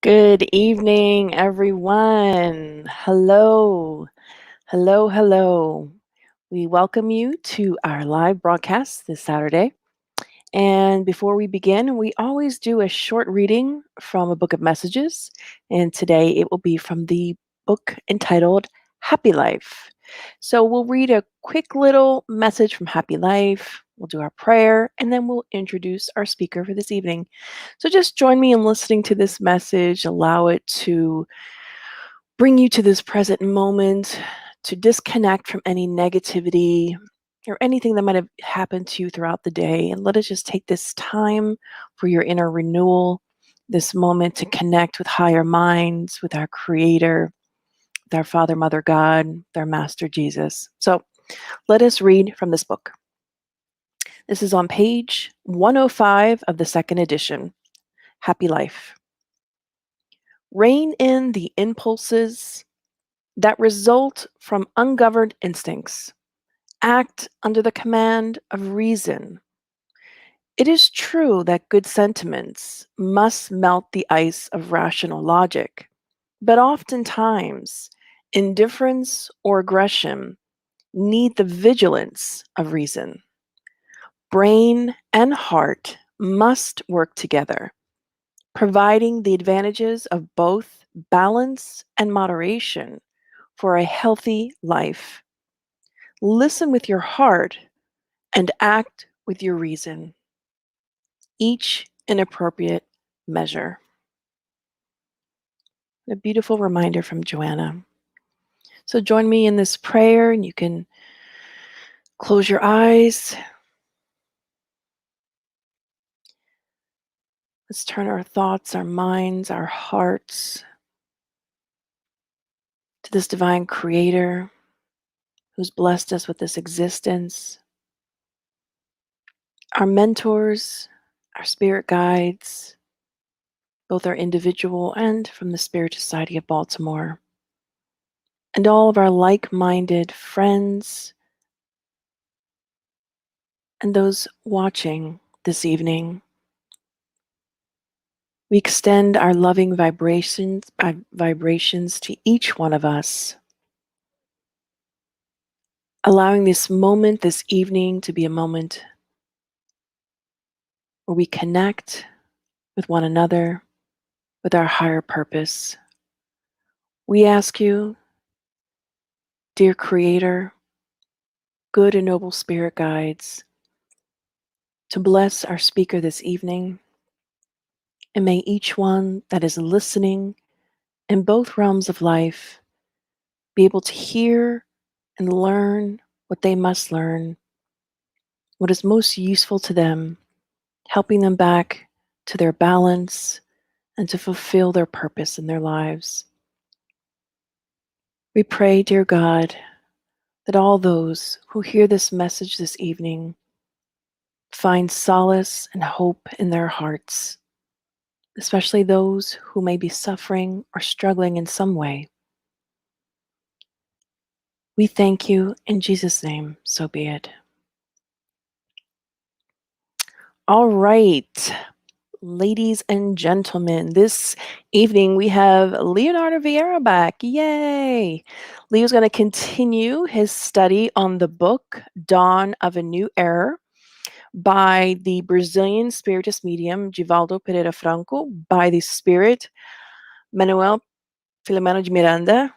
Good evening, everyone. Hello, hello, hello. We welcome you to our live broadcast this Saturday. And before we begin, we always do a short reading from a book of messages. And today it will be from the book entitled Happy Life. So we'll read a quick little message from Happy Life. We'll do our prayer, and then we'll introduce our speaker for this evening. So just join me in listening to this message. Allow it to bring you to this present moment, to disconnect from any negativity or anything that might have happened to you throughout the day. And let us just take this time for your inner renewal, this moment to connect with higher minds, with our Creator, with our Father, Mother, God, with our Master Jesus. So let us read from this book. This is on page 105 of the second edition, Happy Life. Rein in the impulses that result from ungoverned instincts. Act under the command of reason. It is true that good sentiments must melt the ice of rational logic, but oftentimes indifference or aggression need the vigilance of reason. Brain and heart must work together, providing the advantages of both balance and moderation for a healthy life. Listen with your heart and act with your reason, each in appropriate measure. A beautiful reminder from Joanna. So join me in this prayer, and you can close your eyes. Let's turn our thoughts, our minds, our hearts to this divine Creator who's blessed us with this existence, our mentors, our spirit guides, both our individual and from the Spiritist Society of Baltimore, and all of our like-minded friends and those watching this evening. We extend our loving vibrations to each one of us, allowing this moment, this evening, to be a moment where we connect with one another, with our higher purpose. We ask you, dear Creator, good and noble spirit guides, to bless our speaker this evening, and may each one that is listening in both realms of life be able to hear and learn what they must learn, what is most useful to them, helping them back to their balance and to fulfill their purpose in their lives. We pray, dear God, that all those who hear this message this evening find solace and hope in their hearts, especially those who may be suffering or struggling in some way. We thank you in Jesus' name, so be it. All right, ladies and gentlemen, this evening we have Leonardo Vieira back. Yay! Leo's going to continue his study on the book Dawn of a New Era by the Brazilian Spiritist medium Divaldo Franco, by the spirit Manuel P de Miranda.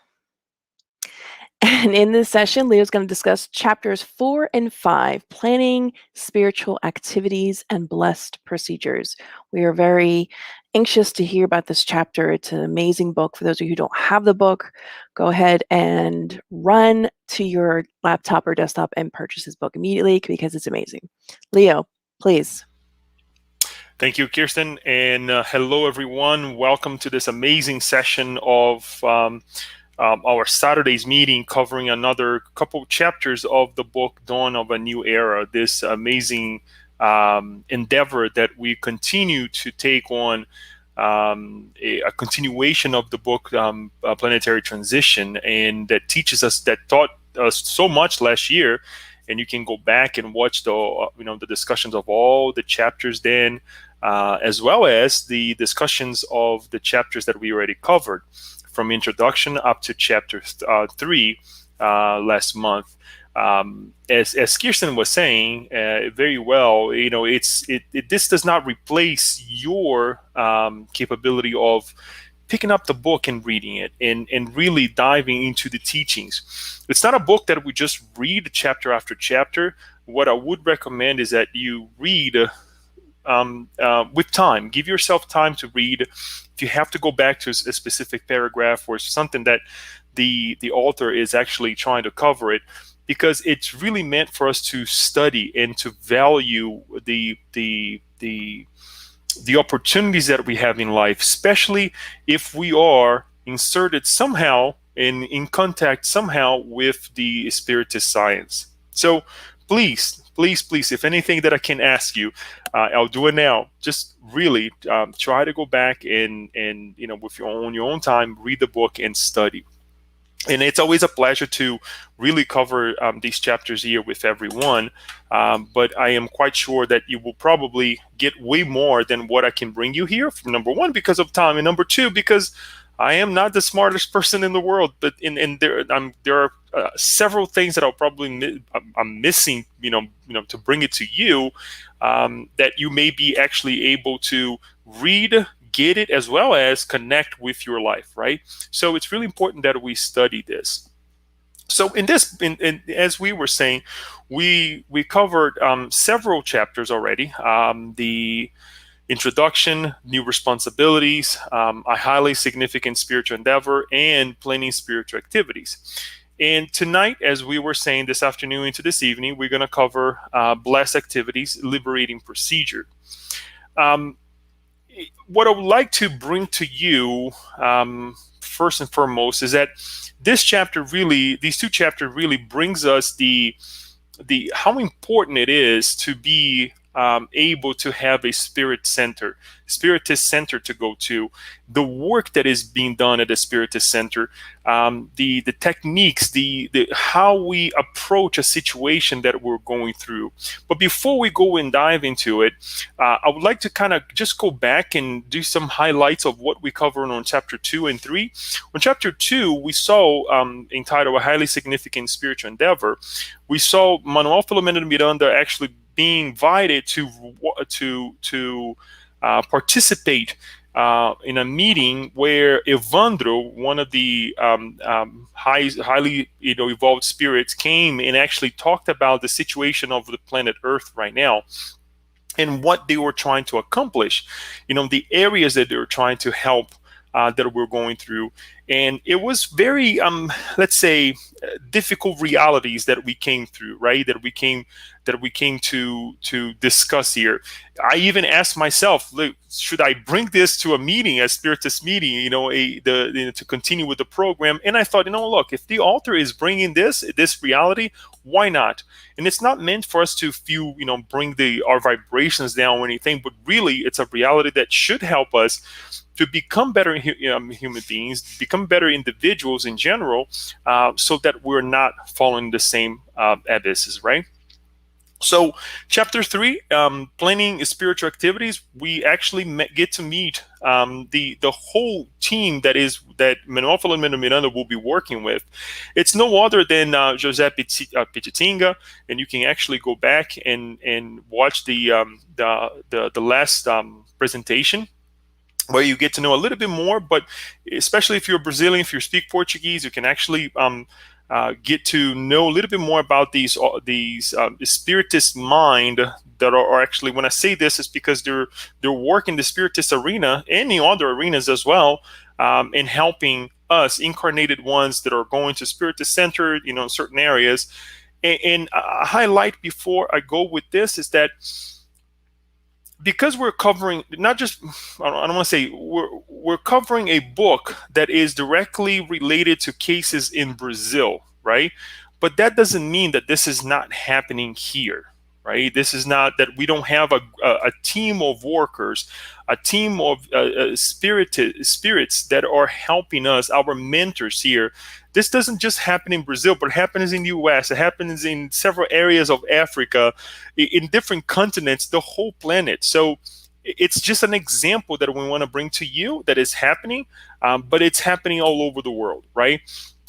And in this session, Leo's going to discuss chapters 4 and 5, planning spiritual activities and blessed procedures. We are very anxious to hear about this chapter. It's an amazing book. For those of you who don't have the book, go ahead and run to your laptop or desktop and purchase this book immediately because it's amazing. Leo, please. Thank you, Kirsten, and hello, everyone. Welcome to this amazing session of our Saturday's meeting, covering another couple chapters of the book Dawn of a New Era, this amazing endeavor that we continue to take on, a continuation of the book Planetary Transition, and that teaches us, that taught us so much last year. And you can go back and watch the discussions of all the chapters then. as well as the discussions of the chapters that we already covered, from introduction up to chapter 3 last month. As Kirsten was saying very well, this does not replace your capability of picking up the book and reading it and really diving into the teachings. It's not a book that we just read chapter after chapter. What I would recommend is that you read with time. Give yourself time to read. If you have to go back to a specific paragraph or something that the author is actually trying to cover it, because it's really meant for us to study and to value the opportunities that we have in life, especially if we are inserted somehow in contact somehow with the Spiritist science. So please, please, please, if anything that I can ask you, I'll do it now. Just really try to go back and with your own time, read the book and study. And it's always a pleasure to really cover these chapters here with everyone. But I am quite sure that you will probably get way more than what I can bring you here. Number one, because of time, and number two, because I am not the smartest person in the world. But there are several things that I'm missing, to bring it to you, that you may be actually able to read, get it, as well as connect with your life, right? So it's really important that we study this. So as we were saying, we covered several chapters already. The introduction, new responsibilities, a highly significant spiritual endeavor, and planning spiritual activities. And tonight, as we were saying, this afternoon into this evening, we're going to cover blessed activities, liberating procedure. What I would like to bring to you, first and foremost, is that these two chapters really brings us the how important it is to be able to have a spiritist center to go to, the work that is being done at the spiritist center, the techniques, the how we approach a situation that we're going through. But before we go and dive into it, I would like to kind of just go back and do some highlights of what we covered on chapter 2 and 3. On chapter 2, we saw, entitled A Highly Significant Spiritual Endeavor, we saw Manuel P. and Miranda actually being invited to participate in a meeting where Evandro, one of the highly evolved spirits, came and actually talked about the situation of the planet Earth right now and what they were trying to accomplish, the areas that they were trying to help, that we're going through. And it was very, let's say, difficult realities that we came through, right? That we came to discuss here. I even asked myself, look, should I bring this to a meeting, a spiritist meeting, to continue with the program? And I thought, look, if the author is bringing this reality, why not? And it's not meant for us to feel, bring our vibrations down or anything, but really it's a reality that should help us to become better human beings, become better individuals in general, so that we're not following the same abysses, right? So, chapter 3, planning spiritual activities, we actually get to meet the whole team that Manuel P. and Miranda will be working with. It's no other than José Pichitinga, and you can actually go back and watch the last presentation, where you get to know a little bit more. But especially if you're Brazilian, if you speak Portuguese, you can actually get to know a little bit more about these spiritist mind that are actually, when I say this, is because they're working the spiritist arena and in other arenas as well, in helping us incarnated ones that are going to spiritist center, in certain areas. And a highlight before I go with this is that, because we're covering not just, I don't want to say, we're covering a book that is directly related to cases in Brazil, right? But that doesn't mean that this is not happening here, right? This is not that we don't have a team of workers, a team of spirits that are helping us, our mentors here. This doesn't just happen in Brazil, but it happens in the US. It happens in several areas of Africa, in different continents, the whole planet. So it's just an example that we want to bring to you that is happening, but it's happening all over the world, right?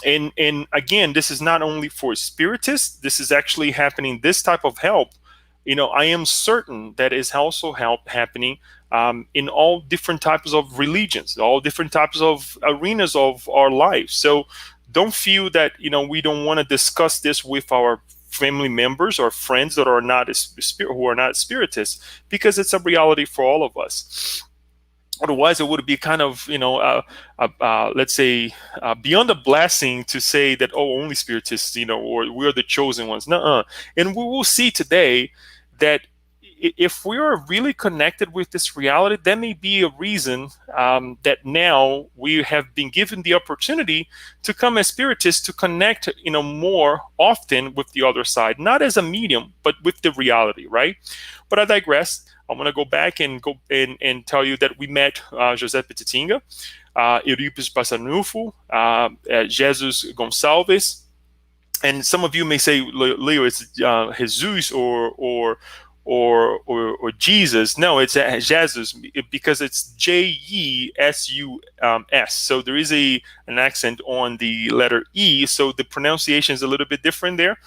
And again, this is not only for spiritists. This is actually happening. This type of help, I am certain that is also help happening in all different types of religions, all different types of arenas of our life. So don't feel that we don't want to discuss this with our family members or friends that are not who are not spiritists, because it's a reality for all of us. Otherwise, it would be kind of, let's say, beyond a blessing to say that, oh, only spiritists, or we're the chosen ones. Nuh-uh. And we will see today that if we are really connected with this reality, that may be a reason that now we have been given the opportunity to come as spiritists to connect, more often with the other side, not as a medium, but with the reality, right? But I digress. I'm going to go back and tell you that we met José Petitinga, Euripes Passanufo, Jesus Gonçalves, and some of you may say, Leo, it's Jesus or Jesus. No, it's Jesus, because it's Jesus. So there is an accent on the letter E, so the pronunciation is a little bit different there.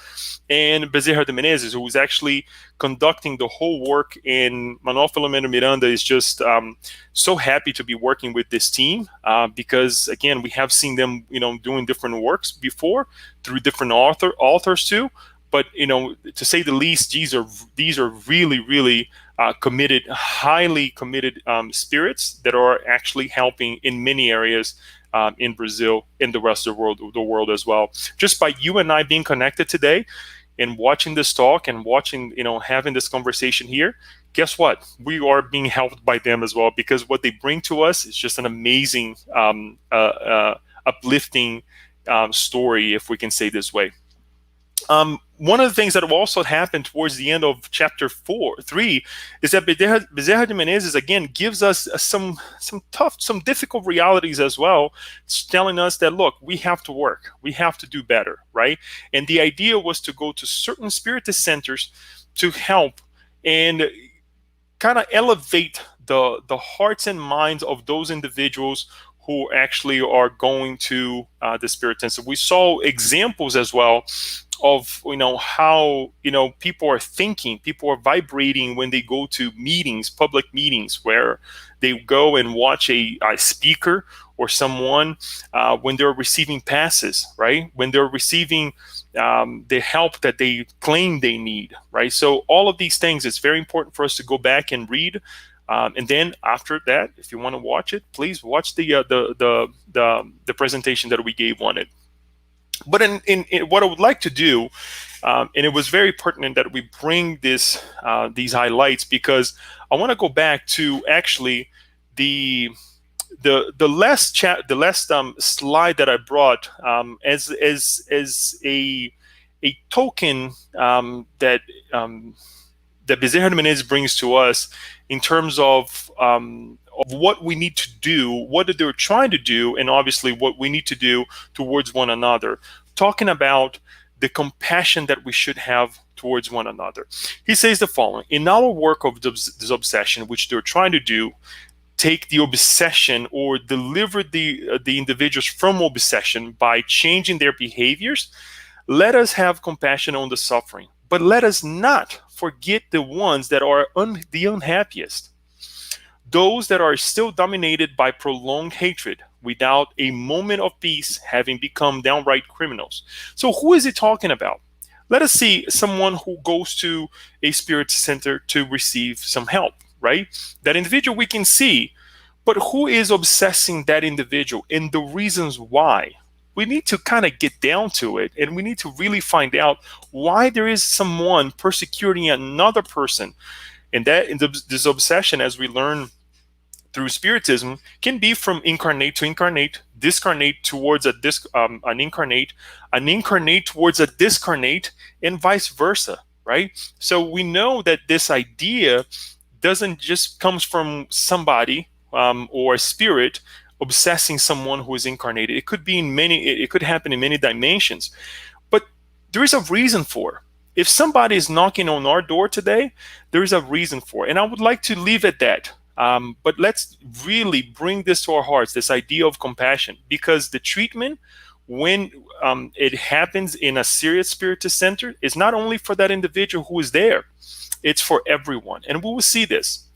And Bezerra de Menezes, who is actually conducting the whole work, and Manuel Filomeno Miranda is just so happy to be working with this team, because again, we have seen them doing different works before through different authors too. But to say the least, these are really, really committed, highly committed spirits that are actually helping in many areas in Brazil, in the rest of the world as well. Just by you and I being connected today, and watching this talk, and watching, having this conversation here, guess what? We are being helped by them as well, because what they bring to us is just an amazing, uplifting story, if we can say this way. One of the things that will also happen towards the end of chapter 3 is that Bezerra de Menezes again gives us some difficult realities as well. It's telling us that, look, we have to work, we have to do better, right? And the idea was to go to certain spiritist centers to help and kind of elevate the hearts and minds of those individuals who actually are going to the spiritist. So we saw examples as well of how people are thinking, people are vibrating when they go to meetings, public meetings, where they go and watch a speaker or someone when they're receiving passes, right? When they're receiving the help that they claim they need, right? So all of these things, it's very important for us to go back and read. And then after that, if you want to watch it, please watch the presentation that we gave on it. But in what I would like to do, and it was very pertinent that we bring these highlights, because I want to go back to actually the last slide that I brought as a token that Bezerra de Menezes brings to us in terms of what we need to do, what they're trying to do, and obviously what we need to do towards one another. Talking about the compassion that we should have towards one another. He says the following: in our work of this obsession, which they're trying to do, take the obsession or deliver the individuals from obsession by changing their behaviors, let us have compassion on the suffering. But let us not forget the ones that are the unhappiest, those that are still dominated by prolonged hatred, without a moment of peace, having become downright criminals. So who is he talking about? Let us see someone who goes to a spirit center to receive some help, right? That individual we can see, but who is obsessing that individual and the reasons why? We need to kind of get down to it, and we need to really find out why there is someone persecuting another person. And that this obsession, as we learn through spiritism, can be from incarnate to incarnate, discarnate towards an incarnate towards a discarnate, and vice versa, right? So we know that this idea doesn't just comes from somebody or a spirit obsessing someone who is incarnated. It could be it could happen in many dimensions, but there is a reason for it. If somebody is knocking on our door today, there is a reason for it. And I would like to leave at that. But let's really bring this to our hearts, this idea of compassion, because the treatment, when it happens in a serious spiritist center, is not only for that individual who is there, it's for everyone. And we will see this.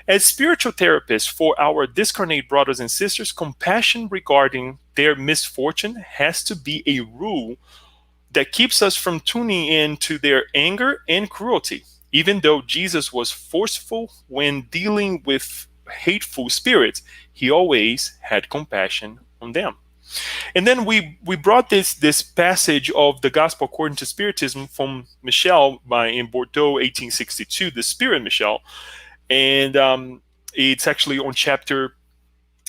As spiritual therapists for our discarnate brothers and sisters, compassion regarding their misfortune has to be a rule that keeps us from tuning in to their anger and cruelty. Even though Jesus was forceful when dealing with hateful spirits, he always had compassion on them. And then we brought this passage of the Gospel according to Spiritism from Michel in Bordeaux, 1862, the Spirit Michel, and it's actually on chapter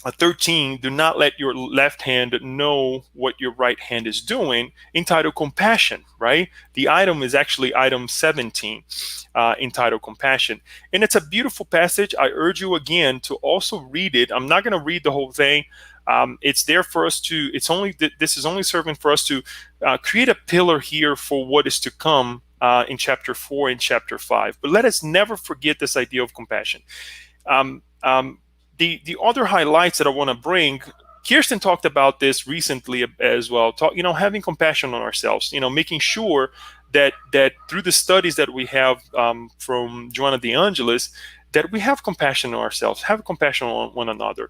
13, do not let your left hand know what your right hand is doing, entitled Compassion, right? The item is actually item 17, entitled Compassion. And it's a beautiful passage. I urge you again to also read it. I'm not going to read the whole thing. It's there for us to, this is only serving for us to create a pillar here for what is to come in chapter 4 and chapter 5. But let us never forget this idea of compassion. Um, um, the other highlights that I want to bring, Kirsten talked about this recently as well. Having compassion on ourselves. Making sure that through the studies that we have from Joanna de Angelis, that we have compassion on ourselves, have compassion on one another.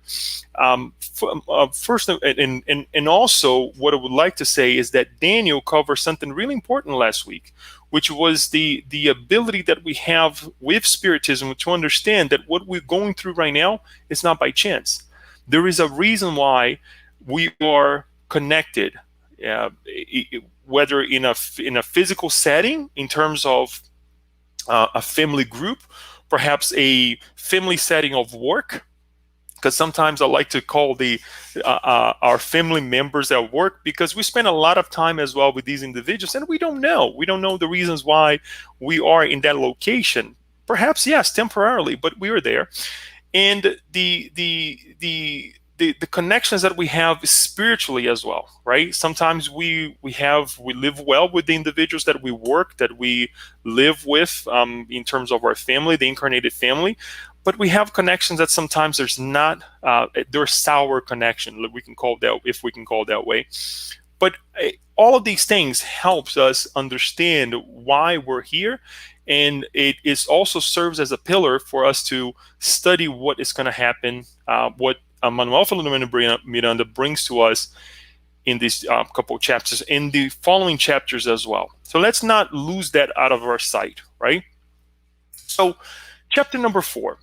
First, and also, what I would like to say is that Daniel covered something really important last week, which was the ability that we have with Spiritism to understand that what we're going through right now is not by chance. There is a reason why we are connected, whether in a physical setting, in terms of a family group, perhaps a family setting of work, because sometimes I like to call our family members at work, because we spend a lot of time as well with these individuals, and we don't know the reasons why we are in that location. Perhaps yes, temporarily, but we are there. And the connections that we have spiritually as well, right? Sometimes we live well with the individuals that we live with, in terms of our family, the incarnated family. But we have connections that sometimes there's not, they're sour connection, if we can call it that way. But all of these things helps us understand why we're here, and it also serves as a pillar for us to study what is going to happen, what Manuel Miranda brings to us in these couple of chapters, in the following chapters as well. So let's not lose that out of our sight, right? So, chapter number 4.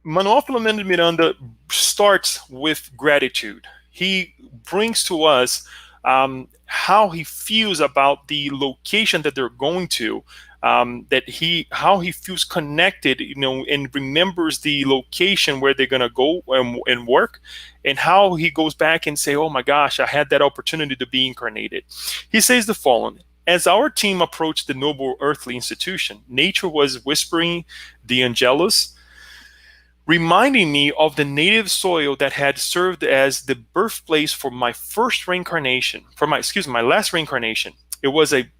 Manuel Miranda starts with gratitude. He brings to us how he feels about the location that they're going to, how he feels connected, and remembers the location where they're going to go and work, and how he goes back and say, oh my gosh, I had that opportunity to be incarnated. He says the following: as our team approached the noble earthly institution, nature was whispering the angelus, reminding me of the native soil that had served as the birthplace for my last reincarnation. It was a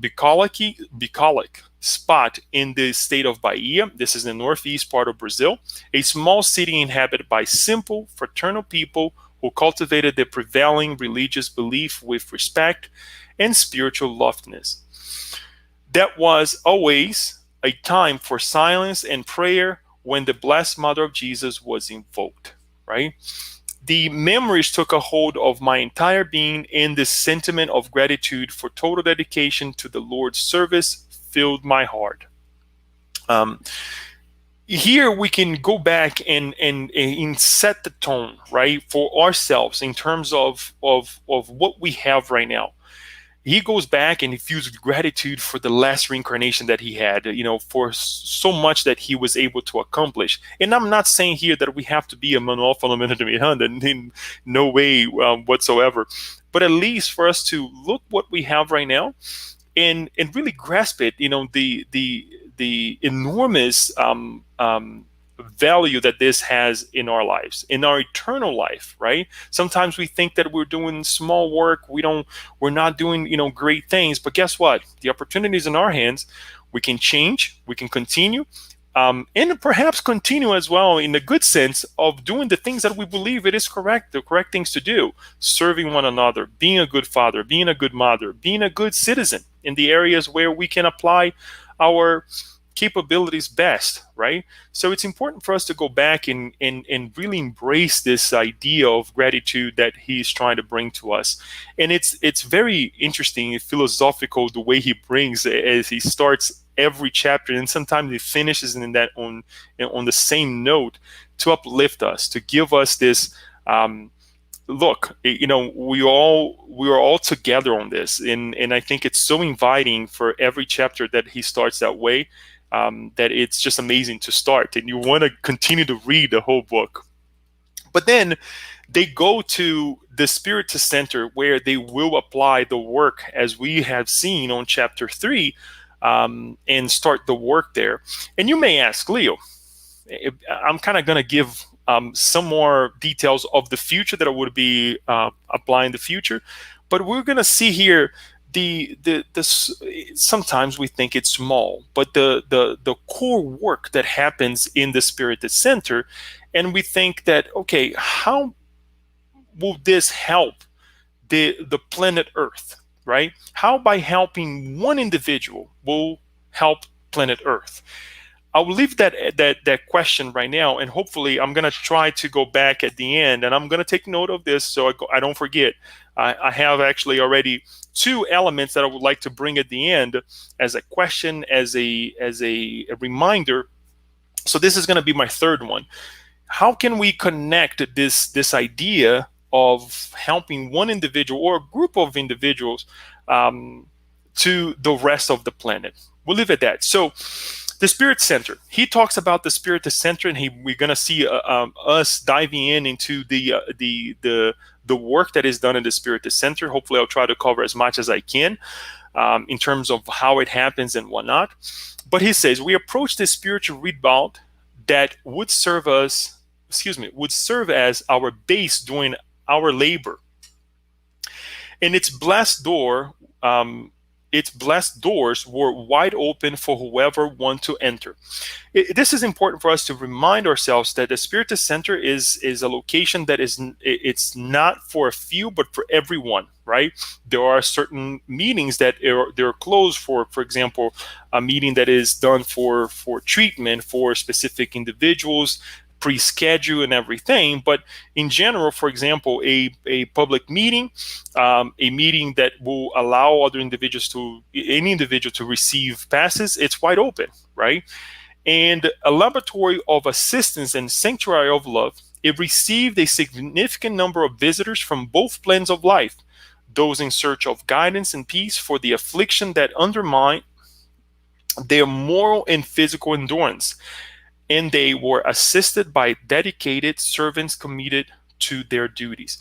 bucolic spot in the state of Bahia. This is the northeast part of Brazil, a small city inhabited by simple, fraternal people who cultivated the prevailing religious belief with respect and spiritual loftiness. That was always a time for silence and prayer when the Blessed Mother of Jesus was invoked, right? The memories took a hold of my entire being, and the sentiment of gratitude for total dedication to the Lord's service filled my heart. Here we can go back and set the tone, right, for ourselves in terms of what we have right now. He goes back and he feels gratitude for the last reincarnation that he had, for so much that he was able to accomplish. And I'm not saying here that we have to be a Manuel Miranda, in no way whatsoever, but at least for us to look what we have right now and really grasp it, the enormous value that this has in our lives, in our eternal life, right? Sometimes we think that we're doing small work, we're not doing, great things, but guess what? The opportunity is in our hands. We can change, we can continue, and perhaps continue as well in the good sense of doing the things that we believe it is correct, the correct things to do, serving one another, being a good father, being a good mother, being a good citizen in the areas where we can apply our capabilities best, right? So it's important for us to go back and really embrace this idea of gratitude that he's trying to bring to us. And it's very interesting, philosophical, the way he brings as he starts every chapter, and sometimes he finishes in that on the same note to uplift us, to give us this look, we are all together on this, and I think it's so inviting for every chapter that he starts that way, that it's just amazing to start, and you want to continue to read the whole book. But then they go to the Spiritist Center, where they will apply the work as we have seen on chapter 3, and start the work there. And you may ask, Leo, I'm kind of going to give some more details of the future that I would be applying the future, but we're going to see here sometimes we think it's small, but the core work that happens in the Spiritist Center, and we think that, okay, how will this help the planet Earth, right? How by helping one individual will help planet Earth? I'll leave that question right now, and hopefully I'm going to try to go back at the end, and I'm going to take note of this so I don't forget. I have actually already 2 elements that I would like to bring at the end as a question, as a reminder. So this is going to be my third one. How can we connect this idea of helping one individual or a group of individuals to the rest of the planet? We'll leave it at that. So the Spirit Center, he talks about the Spiritist Center, and we're going to see us diving into the work that is done in the Spiritist Center. Hopefully I'll try to cover as much as I can in terms of how it happens and whatnot. But he says, we approach this spiritual rebound that would serve as our base during our labor. And its blessed doors were wide open for whoever want to enter. This is important for us to remind ourselves that the Spiritist Center is a location that it's not for a few, but for everyone, right? There are certain meetings that they're closed for example, a meeting that is done for treatment for specific individuals, pre-schedule and everything. But in general, for example, a public meeting, a meeting that will allow any individual to receive passes, it's wide open, right? And a laboratory of assistance and sanctuary of love, it received a significant number of visitors from both planes of life, those in search of guidance and peace for the affliction that undermine their moral and physical endurance. And they were assisted by dedicated servants committed to their duties.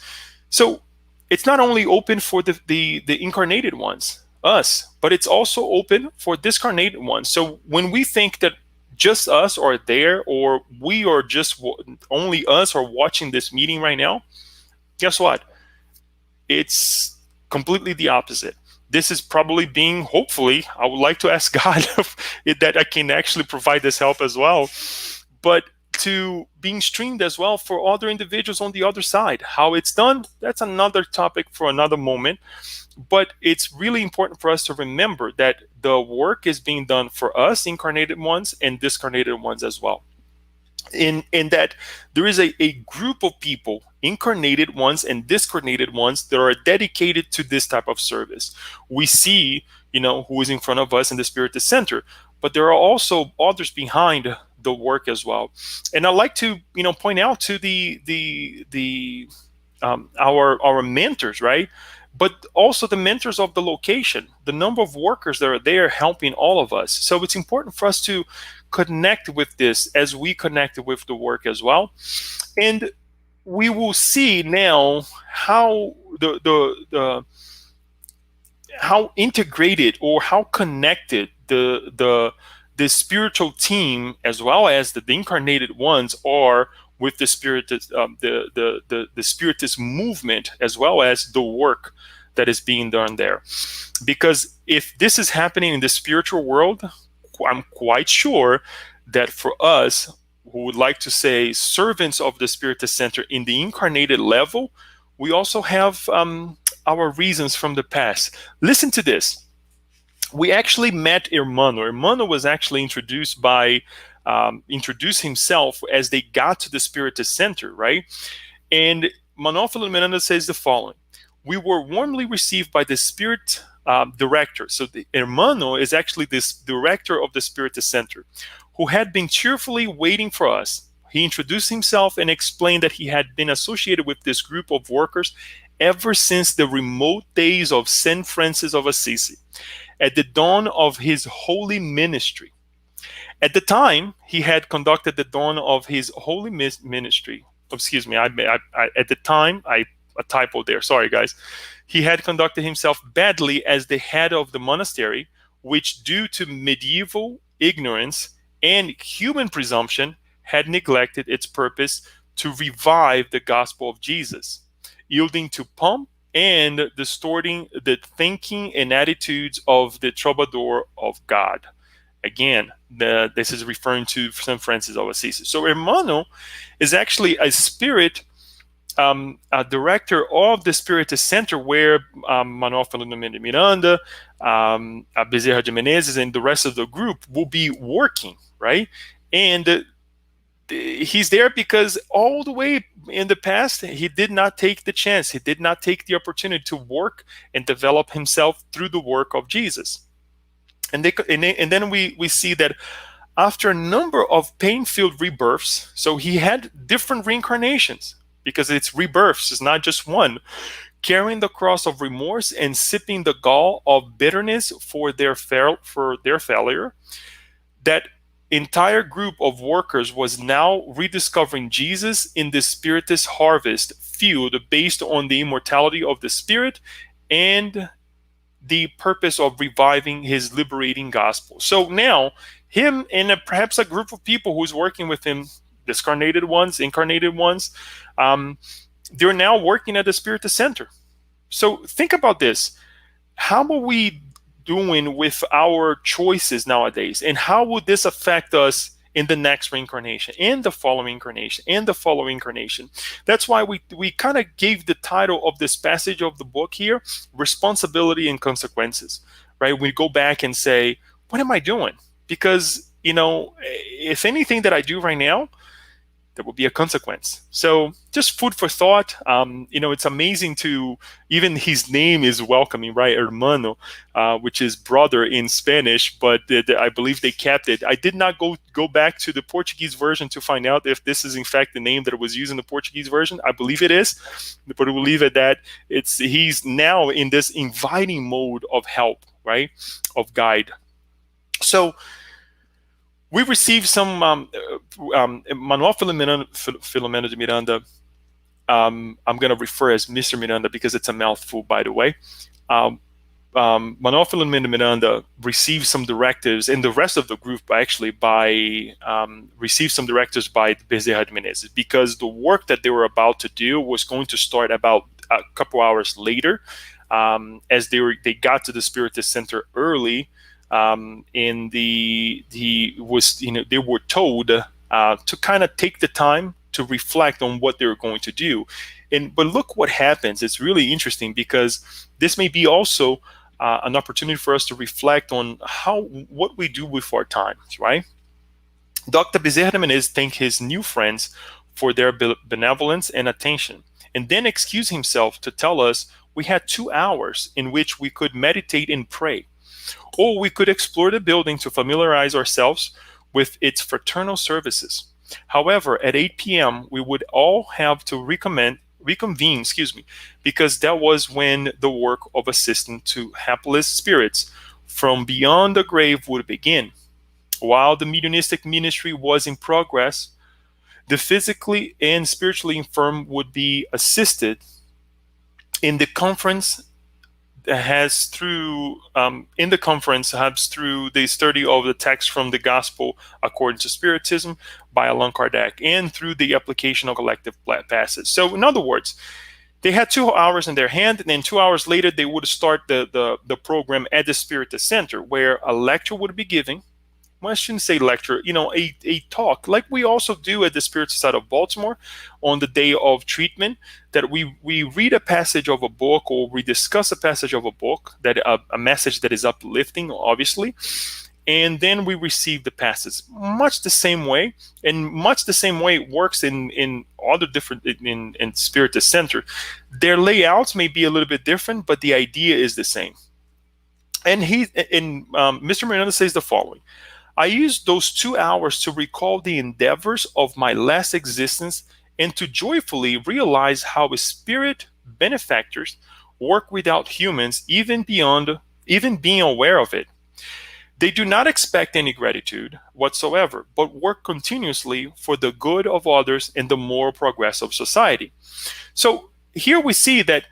So it's not only open for the incarnated ones, us, but it's also open for discarnated ones. So when we think that just us are there, or we are just only us are watching this meeting right now, guess what? It's completely the opposite. This is probably being, hopefully, I would like to ask God that I can actually provide this help as well, but to being streamed as well for other individuals on the other side. How it's done, that's another topic for another moment. But it's really important for us to remember that the work is being done for us, incarnated ones, and discarnated ones as well. In that there is a group of people, incarnated ones and discarnated ones, that are dedicated to this type of service. We see, who is in front of us in the Spiritist Center, but there are also others behind the work as well. And I'd like to, point out to our mentors, right? But also the mentors of the location, the number of workers that are there helping all of us. So it's important for us to connect with this as we connected with the work as well. And we will see now how how integrated or how connected the spiritual team as well as the incarnated ones are with the Spiritist, the Spiritist movement, as well as the work that is being done there. Because if this is happening in the spiritual world, I'm quite sure that for us who would like to say servants of the Spiritist Center in the incarnated level, we also have our reasons from the past. Listen to this. We actually met Hermano. Hermano was actually introduced himself as they got to the Spiritist Center, right? And Manuel Miranda says the following: we were warmly received by the Spirit director. So the Hermano is actually this director of the Spiritist Center, who had been cheerfully waiting for us. He introduced himself and explained that he had been associated with this group of workers ever since the remote days of St. Francis of Assisi, at the dawn of his holy ministry. At the time, he had conducted the dawn of his holy ministry. Excuse me, at the time, a typo there. Sorry, guys. He had conducted himself badly as the head of the monastery, which, due to medieval ignorance and human presumption, had neglected its purpose to revive the gospel of Jesus, yielding to pomp and distorting the thinking and attitudes of the troubadour of God. Again, this is referring to St. Francis of Assisi. So Hermano is actually a director of the Spiritist Center, where Manuel Miranda, Bezerra de Menezes, and the rest of the group will be working, right? And he's there because all the way in the past, he did not take the chance. He did not take the opportunity to work and develop himself through the work of Jesus. And then we see that after a number of pain-filled rebirths, so he had different reincarnations, because it's rebirths, it's not just one, carrying the cross of remorse and sipping the gall of bitterness for their failure, that entire group of workers was now rediscovering Jesus in the Spiritist harvest field based on the immortality of the Spirit and the purpose of reviving his liberating gospel. So now, him and perhaps a group of people who's working with him, discarnated ones, incarnated ones, they're now working at the Spiritist Center. So think about this. How are we doing with our choices nowadays? And how would this affect us in the next reincarnation, and the following incarnation, and the following incarnation? That's why we kind of gave the title of this passage of the book here, Responsibility and Consequences, right? We go back and say, what am I doing? Because, if anything that I do right now, there will be a consequence. So just food for thought. It's amazing to, even his name is welcoming, right? Hermano, which is brother in Spanish, but I believe they kept it. I did not go back to the Portuguese version to find out if this is in fact the name that was used in the Portuguese version. I believe it is, but we'll leave it that he's now in this inviting mode of help, right? Of guide. So we received some Manuel Filomeno de Miranda. I'm going to refer as Mr. Miranda because it's a mouthful, by the way. Manuel Filomeno de Miranda received some directives, and the rest of the group actually received some directives by Bezerra de Menezes, because the work that they were about to do was going to start about a couple hours later, as they got to the Spiritist Center early. And they were told to kind of take the time to reflect on what they were going to do. But look what happens. It's really interesting, because this may be also an opportunity for us to reflect on what we do with our time, right? Dr. Bezerra de Menezes thanked his new friends for their benevolence and attention, and then excused himself to tell us we had 2 hours in which we could meditate and pray, or we could explore the building to familiarize ourselves with its fraternal services. However, at 8 p.m., we would all have to reconvene, because that was when the work of assisting to hapless spirits from beyond the grave would begin. While the mediumistic ministry was in progress, the physically and spiritually infirm would be assisted in the conference through the study of the text from the Gospel according to Spiritism by Allan Kardec, and through the application of collective passes. So, in other words, they had 2 hours in their hand, and then 2 hours later they would start the program at the Spiritist Center, where a lecture would be given, well, I shouldn't say lecture, a talk like we also do at the Spirit Society of Baltimore on the day of treatment, that we read a passage of a book, or we discuss a passage of a book, that a message that is uplifting, obviously, and then we receive the passes much the same way, and much the same way it works in other different in Spiritist Center. Their layouts may be a little bit different, but the idea is the same. And Mr. Miranda says the following: I used those 2 hours to recall the endeavors of my last existence, and to joyfully realize how a spirit benefactors work without humans, even being aware of it. They do not expect any gratitude whatsoever, but work continuously for the good of others and the moral progress of society. So here we see that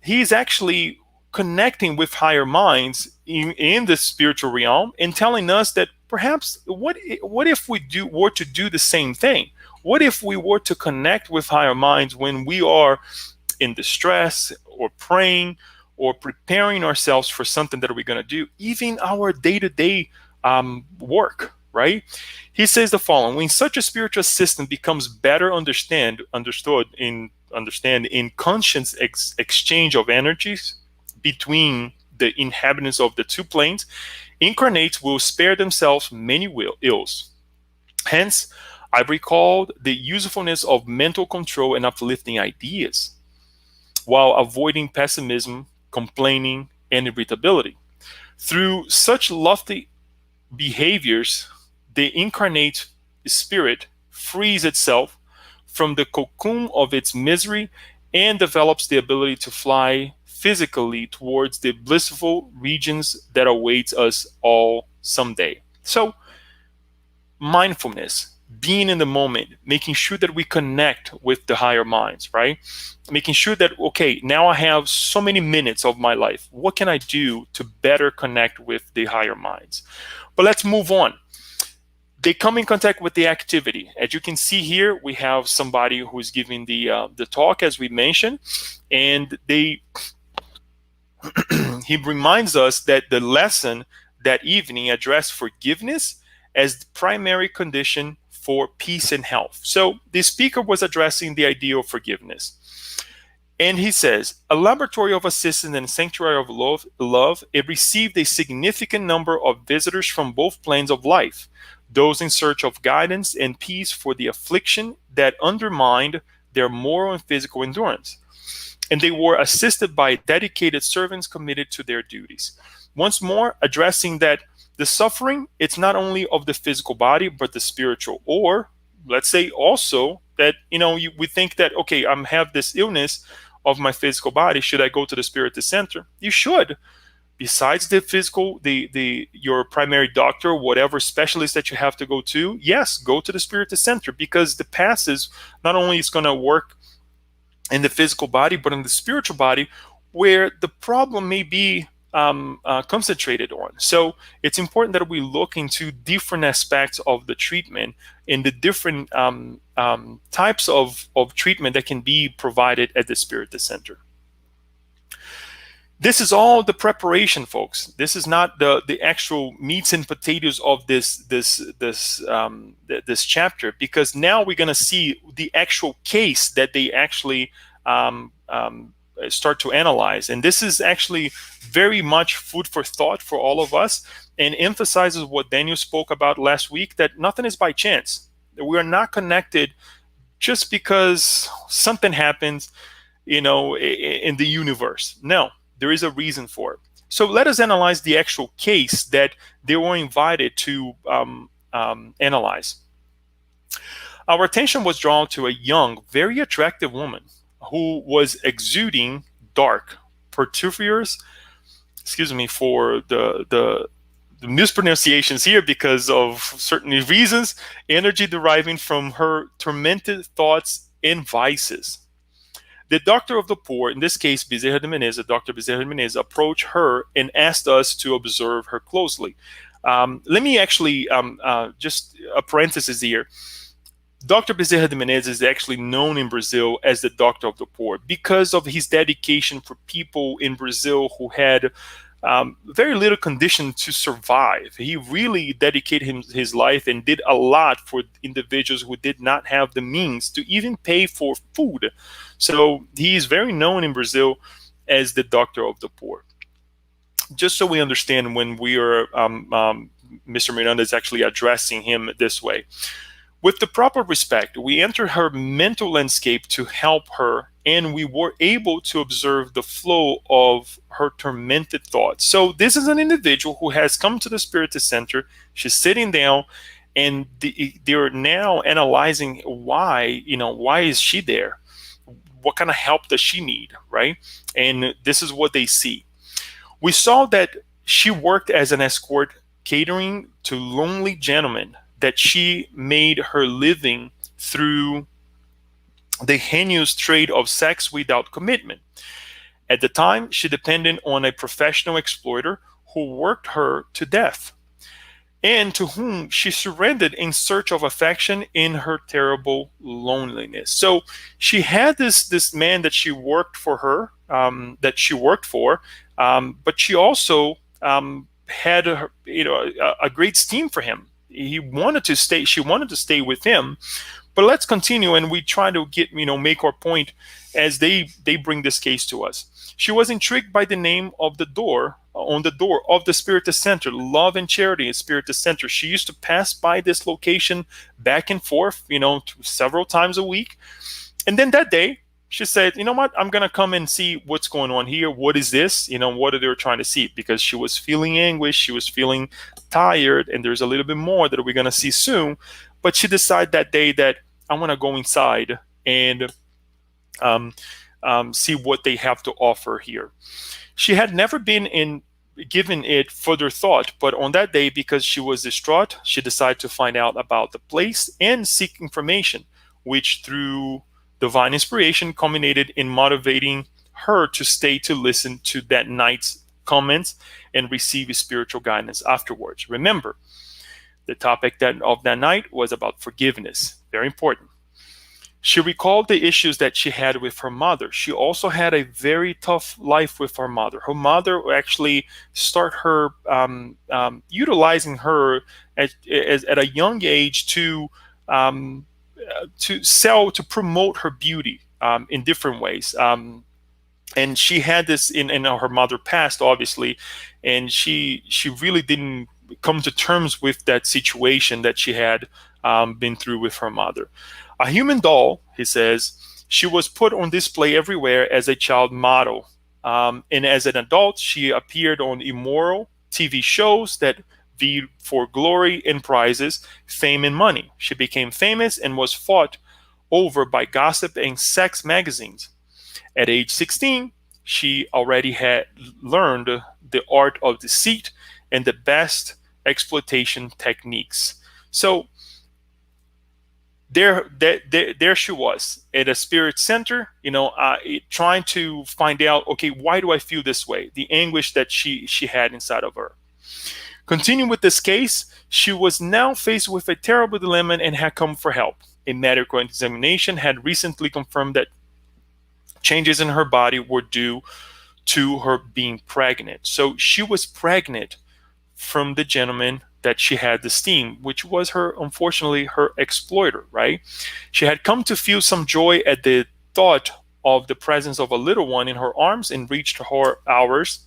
he's actually connecting with higher minds in the spiritual realm, and telling us that perhaps what if were to do the same thing? What if we were to connect with higher minds when we are in distress, or praying, or preparing ourselves for something that we're going to do, even our day-to-day work, right? He says the following: when such a spiritual system becomes better understand in conscious exchange of energies between the inhabitants of the two planes, incarnates will spare themselves many ills. Hence, I recalled the usefulness of mental control and uplifting ideas, while avoiding pessimism, complaining, and irritability. Through such lofty behaviors, the incarnate spirit frees itself from the cocoon of its misery, and develops the ability to fly physically towards the blissful regions that awaits us all someday. So, mindfulness, being in the moment, making sure that we connect with the higher minds, right? Making sure that, okay, now I have so many minutes of my life. What can I do to better connect with the higher minds? But let's move on. They come in contact with the activity. As you can see here, we have somebody who's giving the talk, as we mentioned, and he reminds us that the lesson that evening addressed forgiveness as the primary condition for peace and health. So the speaker was addressing the idea of forgiveness. And he says, a laboratory of assistance and sanctuary of love, it received a significant number of visitors from both planes of life, those in search of guidance and peace for the affliction that undermined their moral and physical endurance. And they were assisted by dedicated servants committed to their duties. Once more, addressing that the suffering, it's not only of the physical body, but the spiritual. Or let's say also that, we think that, okay, I have this illness of my physical body. Should I go to the Spiritist Center? You should. Besides the physical, your primary doctor, whatever specialist that you have to go to, yes, go to the Spiritist Center, because the passes not only is going to work in the physical body, but in the spiritual body, where the problem may be concentrated on. So it's important that we look into different aspects of the treatment, and the different types of treatment that can be provided at the Spiritist Center. This is all the preparation, folks. This is not the actual meats and potatoes of this chapter, because now we're going to see the actual case that they actually start to analyze. And this is actually very much food for thought for all of us, and emphasizes what Daniel spoke about last week, that nothing is by chance. We are not connected just because something happens, in the universe. No, there is a reason for it. So let us analyze the actual case that they were invited to analyze. Our attention was drawn to a young, very attractive woman who was exuding dark, perturbious, excuse me for the mispronunciations here because of certain reasons, energy deriving from her tormented thoughts and vices. The doctor of the poor, in this case, Dr. Bezerra de Menezes, approached her and asked us to observe her closely. Let me actually, just a parenthesis here. Dr. Bezerra de Menezes is actually known in Brazil as the doctor of the poor because of his dedication for people in Brazil who had very little condition to survive. He really dedicated his life and did a lot for individuals who did not have the means to even pay for food. So he is very known in Brazil as the doctor of the poor. Just so we understand when we are Mr. Miranda is actually addressing him this way. With the proper respect, we entered her mental landscape to help her, and we were able to observe the flow of her tormented thoughts. So, this is an individual who has come to the Spiritist Center. She's sitting down, and they're now analyzing why is she there? What kind of help does she need, right? And this is what they see. We saw that she worked as an escort catering to lonely gentlemen, that she made her living through the heinous trade of sex without commitment. At the time, she depended on a professional exploiter who worked her to death, and to whom she surrendered in search of affection in her terrible loneliness. So she had this man that she worked for her, but she also had a great esteem for him. He wanted to stay. She wanted to stay with him. But let's continue, and we try to make our point as they bring this case to us. She was intrigued by the name of the door on the door of the Spiritist Center, Love and Charity Spiritist Center. She used to pass by this location back and forth, several times a week. And then that day, she said, you know what, I'm going to come and see what's going on here. What is this? What are they trying to see? Because she was feeling anguish. She was feeling tired. And there's a little bit more that we're going to see soon. But she decided that day that I want to go inside and see what they have to offer here. She had never been given it further thought, but on that day, because she was distraught, she decided to find out about the place and seek information, which through divine inspiration culminated in motivating her to stay to listen to that night's comments and receive spiritual guidance afterwards. Remember, the topic of that night was about forgiveness. Very important. She recalled the issues that she had with her mother. She also had a very tough life with her mother. Her mother actually started her utilizing her at a young age to promote her beauty in different ways. And she had this in her mother passed, obviously, and she really didn't come to terms with that situation that she had been through with her mother. A human doll, he says, she was put on display everywhere as a child model. And as an adult, she appeared on immoral TV shows that vied for glory and prizes, fame and money. She became famous and was fought over by gossip and sex magazines. At age 16, she already had learned the art of deceit and the best exploitation techniques. So there she was at a spirit center, trying to find out, okay, why do I feel this way? The anguish that she had inside of her. Continuing with this case, she was now faced with a terrible dilemma and had come for help. A medical examination had recently confirmed that changes in her body were due to her being pregnant. So she was pregnant from the gentleman that she had esteemed, which was unfortunately, her exploiter, right? She had come to feel some joy at the thought of the presence of a little one in her arms and reached her hours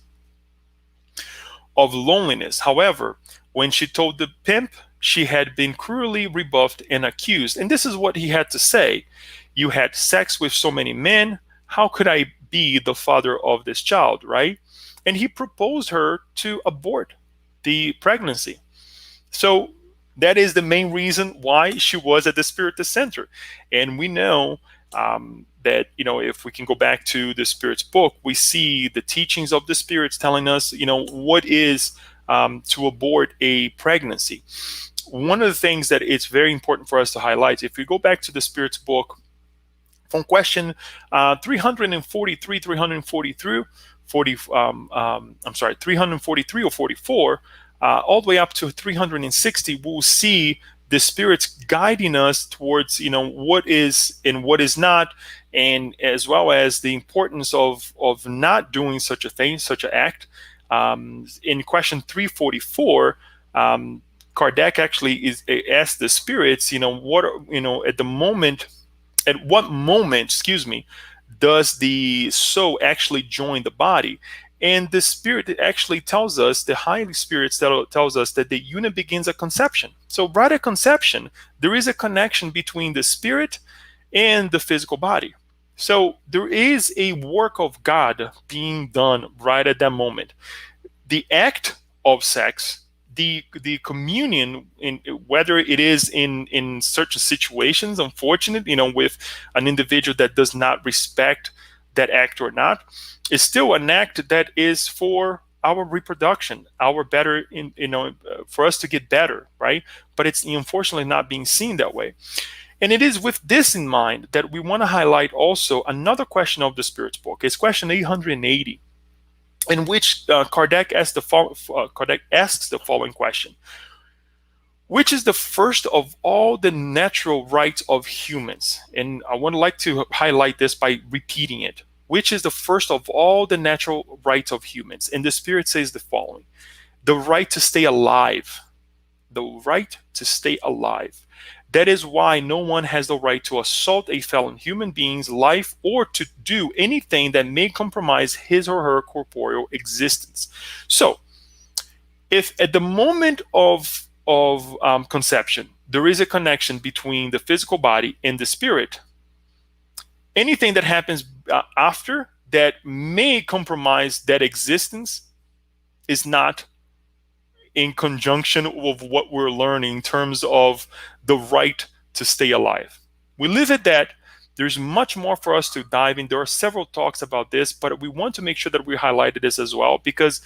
of loneliness. However, when she told the pimp, she had been cruelly rebuffed and accused. And this is what he had to say. You had sex with so many men. How could I be the father of this child, right? And he proposed her to abort the pregnancy. So that is the main reason why she was at the Spiritist Center. And we know that, if we can go back to the Spirit's book, we see the teachings of the Spirits telling us, what is to abort a pregnancy. One of the things that it's very important for us to highlight, if we go back to the Spirit's book, from question 343, 343 or 44, all the way up to 360, we'll see the spirits guiding us towards, what is and what is not, and as well as the importance of not doing such a thing, such an act, In question 344, Kardec actually is asked the spirits, what at the moment, at what moment, excuse me, does the soul actually join the body? And the spirit actually tells us, the highly spirits tells us that the unit begins at conception. So right at conception, there is a connection between the spirit and the physical body. So there is a work of God being done right at that moment. The act of sex, the communion, in whether it is in certain situations, unfortunate, with an individual that does not respect that act or not, is still an act that is for our reproduction, our better, for us to get better, right? But it's unfortunately not being seen that way. And it is with this in mind that we want to highlight also another question of the Spirit's book. It's question 880, in which Kardec asks the following question: which is the first of all the natural rights of humans? And I would like to highlight this by repeating it. Which is the first of all the natural rights of humans? And the Spirit says the following: the right to stay alive. The right to stay alive. That is why no one has the right to assault a fellow human being's life or to do anything that may compromise his or her corporeal existence. So, if at the moment of conception there is a connection between the physical body and the spirit, anything that happens after that may compromise that existence is not in conjunction with what we're learning in terms of the right to stay alive. We live at that. There's much more for us to dive in. There are several talks about this, but we want to make sure that we highlighted this as well, because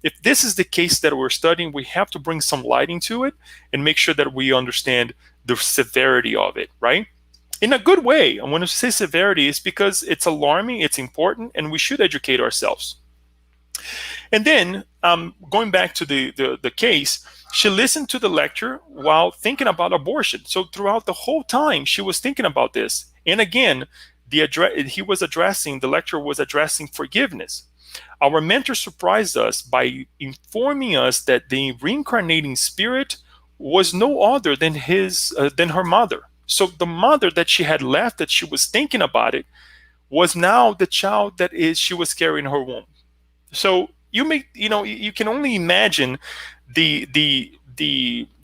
if this is the case that we're studying, we have to bring some light into it and make sure that we understand the severity of it, right? In a good way. And when I say severity, it's because it's alarming, it's important, and we should educate ourselves. And then, going back to the case, she listened to the lecture while thinking about abortion. So throughout the whole time, she was thinking about this. And again, the lecturer was addressing forgiveness. Our mentor surprised us by informing us that the reincarnating spirit was no other than her mother. So the mother that she had left, that she was thinking about it, was now the child that she was carrying in her womb. So you can only imagine the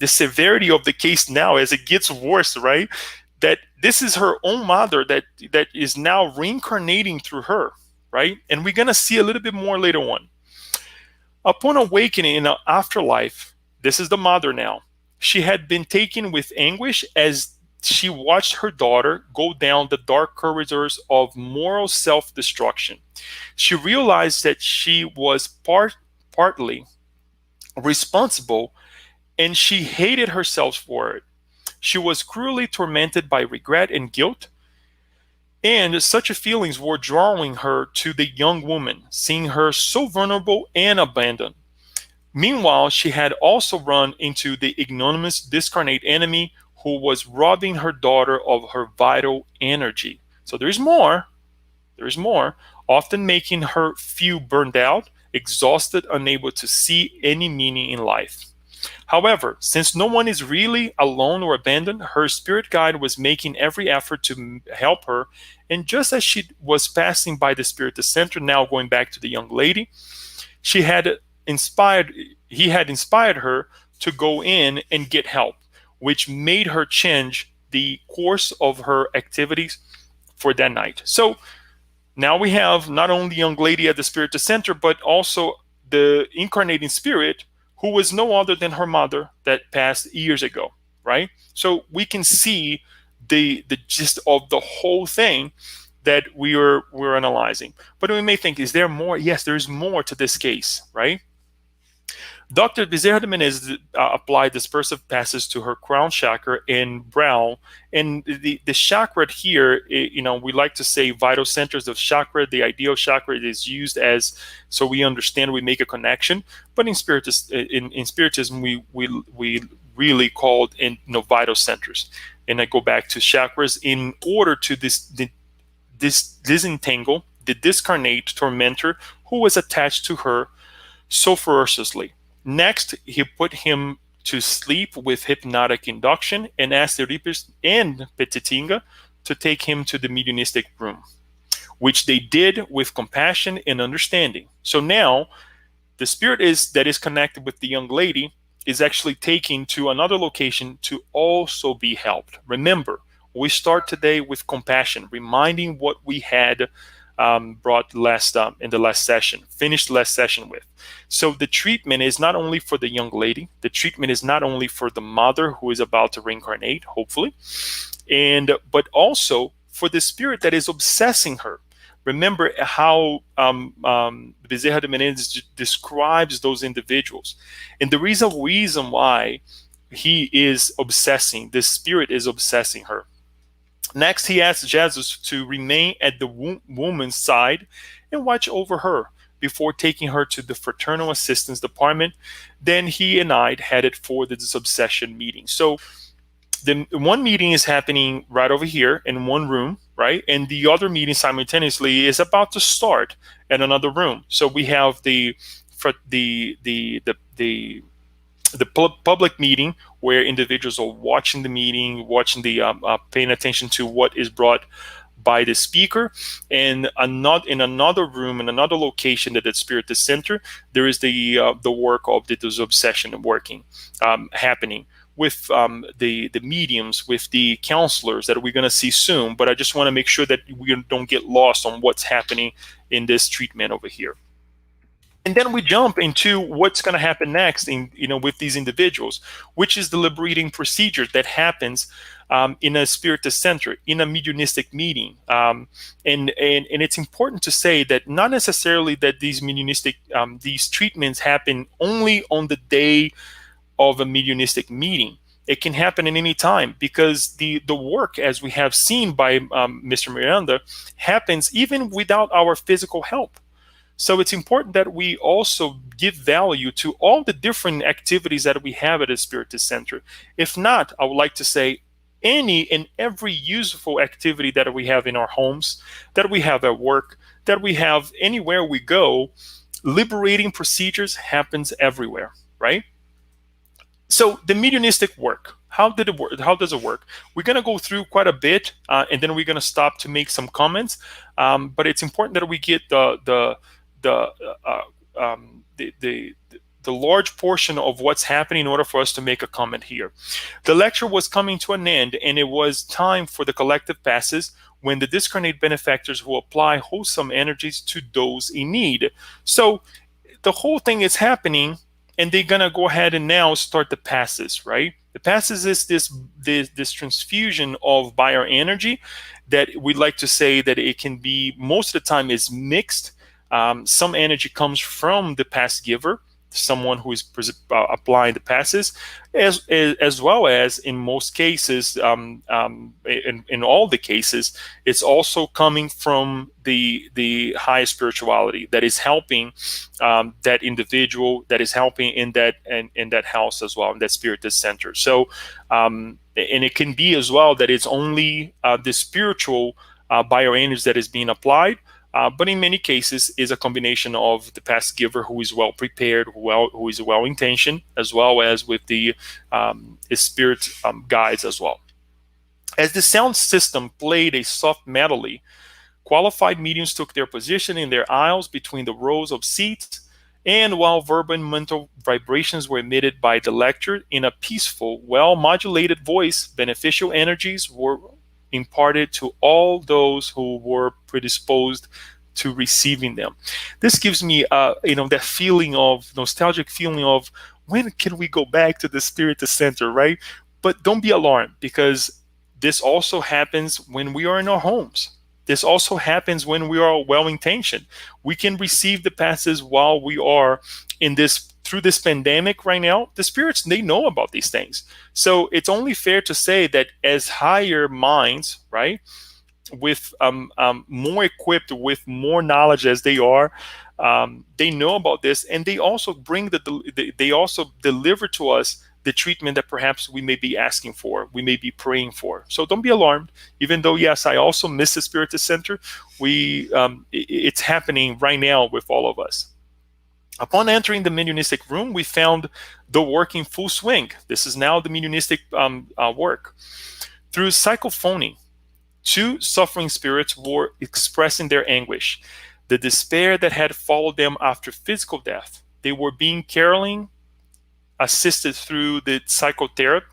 severity of the case now as it gets worse, right? That this is her own mother that is now reincarnating through her, right? And we're gonna see a little bit more later on. Upon awakening in the afterlife, this is the mother now. She had been taken with anguish as she watched her daughter go down the dark corridors of moral self-destruction. She realized that she was partly responsible, and she hated herself for it. She was cruelly tormented by regret and guilt, and such feelings were drawing her to the young woman, seeing her so vulnerable and abandoned. Meanwhile, she had also run into the ignominious discarnate enemy who was robbing her daughter of her vital energy. So there's more. There's more, often making her feel burned out, exhausted, unable to see any meaning in life. However, since no one is really alone or abandoned, her spirit guide was making every effort to help her. And just as she was passing by the Spiritist Center, now going back to the young lady, he had inspired her to go in and get help, which made her change the course of her activities for that night. So now we have not only the young lady at the Spiritist Center, but also the incarnating spirit, who was no other than her mother that passed years ago, right? So we can see the gist of the whole thing that we're analyzing. But we may think, is there more? Yes, there is more to this case, right? Dr. Bezerra de Menezes applied dispersive passes to her crown chakra and brow. And the chakra here, we like to say vital centers of chakra. The ideal chakra is used as, so we understand, we make a connection. But in Spiritism, we really called in vital centers. And I go back to chakras in order to disentangle the discarnate tormentor who was attached to her so ferociously. Next, he put him to sleep with hypnotic induction and asked the Reapers and Petitinga to take him to the mediumistic room, which they did with compassion and understanding. So now the spirit is that is connected with the young lady is actually taken to another location to also be helped. Remember, we start today with compassion, reminding what we had brought last in the last session, finished last session with. So the treatment is not only for the young lady, the treatment is not only for the mother who is about to reincarnate, hopefully, and but also for the spirit that is obsessing her. Remember how Bezerra de Menezes describes those individuals, and the reason why he is obsessing, this spirit is obsessing her. Next, he asks Jesus to remain at the woman's side and watch over her before taking her to the fraternal assistance department. Then he and I headed for the disobsession meeting. So the one meeting is happening right over here in one room, right? And the other meeting simultaneously is about to start in another room. So we have the public meeting where individuals are watching the meeting, watching the paying attention to what is brought by the speaker, and in another room, in another location that the Spiritist Center, there is the work of the disobsession working happening with the mediums, with the counselors that we're going to see soon. But I just want to make sure that we don't get lost on what's happening in this treatment over here. And then we jump into what's going to happen next with these individuals, which is the liberating procedure that happens in a Spiritist center, in a mediumistic meeting. And it's important to say that not necessarily that these mediumistic these treatments happen only on the day of a mediumistic meeting. It can happen at any time, because the work, as we have seen by Mr. Miranda, happens even without our physical help. So it's important that we also give value to all the different activities that we have at a Spiritist Center. If not, I would like to say any and every useful activity that we have in our homes, that we have at work, that we have anywhere we go, liberating procedures happens everywhere, right? So the mediumistic work, how does it work? We're going to go through quite a bit, and then we're going to stop to make some comments. But it's important that we get the large portion of what's happening in order for us to make a comment here. The lecture was coming to an end, and it was time for the collective passes, when the discarnate benefactors will apply wholesome energies to those in need. So the whole thing is happening, and they're gonna go ahead and now start the passes, right? The passes is this transfusion of bioenergy that we like to say that it can be, most of the time, is mixed. Some energy comes from the pass giver, someone who is applying the passes, as well as in most cases, in all the cases, it's also coming from the higher spirituality that is helping that individual, that is helping in that house as well, in that Spiritist center. So, and it can be as well that it's only the spiritual bioenergy that is being applied. But in many cases is a combination of the past giver, who is well prepared, who is well intentioned, as well as with the spirit guides as well. As the sound system played a soft melody, qualified mediums took their position in their aisles between the rows of seats, and while verbal and mental vibrations were emitted by the lecturer in a peaceful, well-modulated voice, beneficial energies were imparted to all those who were predisposed to receiving them. This gives me, that feeling of nostalgic feeling of, when can we go back to the Spiritist Center, right? But don't be alarmed, because this also happens when we are in our homes. This also happens when we are well-intentioned. We can receive the passes while we are through this pandemic right now. The spirits, they know about these things. So it's only fair to say that as higher minds, right, with more equipped, with more knowledge as they are, they know about this, and they also they also deliver to us the treatment that perhaps we may be asking for, we may be praying for. So don't be alarmed. Even though, yes, I also miss the Spiritist Center, it's happening right now with all of us. Upon entering the mediumistic room, we found the work in full swing. This is now the mediumistic work. Through psychophony, two suffering spirits were expressing their anguish, the despair that had followed them after physical death. They were being caroling, assisted through the psychotherapy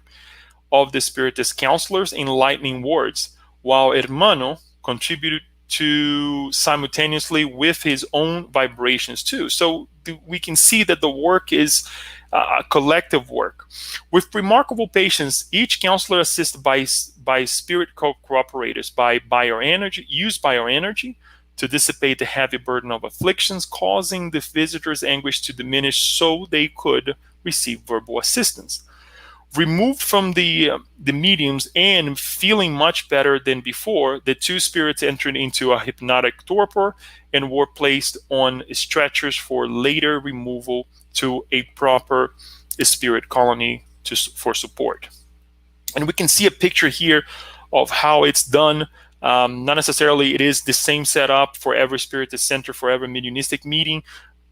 of the Spiritist counselors in enlightening words, while Hermano contributed to simultaneously with his own vibrations too. So we can see that the work is a collective work. With remarkable patience, each counselor assisted by spirit cooperators by bioenergy, use bioenergy to dissipate the heavy burden of afflictions, causing the visitor's anguish to diminish so they could receive verbal assistance. Removed from the mediums and feeling much better than before, the two spirits entered into a hypnotic torpor and were placed on stretchers for later removal to a proper spirit colony for support. And we can see a picture here of how it's done. Not necessarily it is the same setup for every spiritist center, for every mediumistic meeting,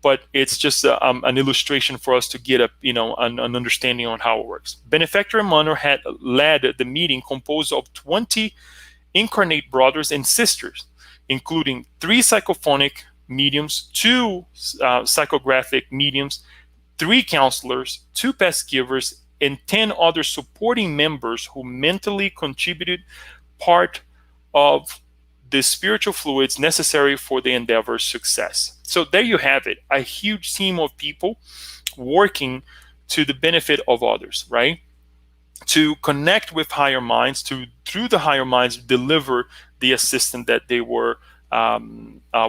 but it's just an illustration for us to get an understanding on how it works. Benefactor Emmanuel had led the meeting composed of 20 incarnate brothers and sisters, including 3 psychophonic mediums, 2 psychographic mediums, 3 counselors, 2 past givers, and 10 other supporting members who mentally contributed part of the spiritual fluids necessary for the endeavor's success. So there you have it, a huge team of people working to the benefit of others, right? To connect with higher minds, to through the higher minds deliver the assistance that they were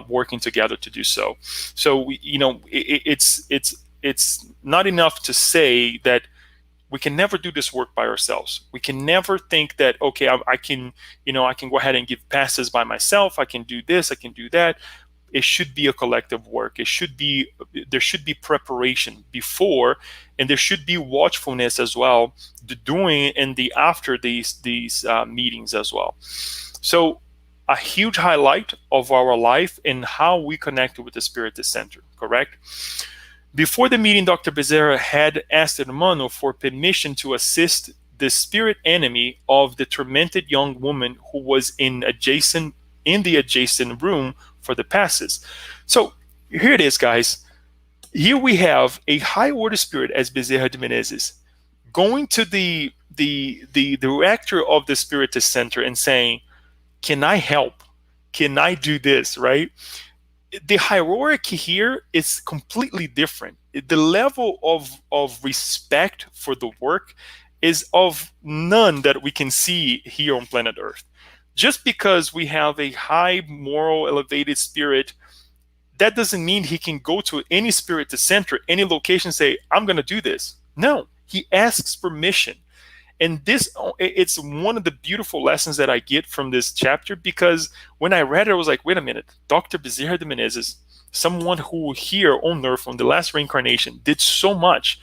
working together to do so. So it's not enough to say that we can never do this work by ourselves. We can never think that, okay, I can go ahead and give passes by myself. I can do this, I can do that. It should be a collective work. There should be preparation before, and there should be watchfulness as well, the doing and the after these meetings as well. So a huge highlight of our life and how we connect with the Spiritist Center, correct? Before the meeting, Dr. Bezerra had asked Hermano for permission to assist the spirit enemy of the tormented young woman who was in the adjacent room for the passes. So here it is, guys. Here we have a high order spirit as Bezerra de Menezes going to the director of the Spiritist Center and saying, "Can I help? Can I do this?" Right? The hierarchy here is completely different. The level of respect for the work is of none that we can see here on planet Earth. Just because we have a high moral elevated spirit, that doesn't mean he can go to any spirit to center, any location, say, "I'm going to do this." No, he asks permission. And it's one of the beautiful lessons that I get from this chapter, because when I read it, I was like, wait a minute, Dr. Bezerra de Menezes, someone who here on Earth, on the last reincarnation, did so much.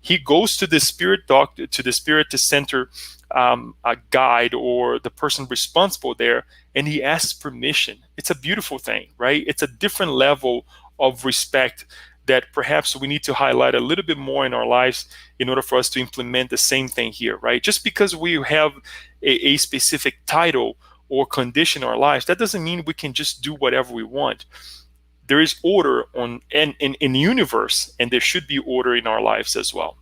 He goes to the spirit doctor, to the spirit to center a guide or the person responsible there, and he asks permission. It's a beautiful thing, right? It's a different level of respect that perhaps we need to highlight a little bit more in our lives in order for us to implement the same thing here, right? Just because we have a specific title or condition in our lives, that doesn't mean we can just do whatever we want. There is order in the universe, and there should be order in our lives as well.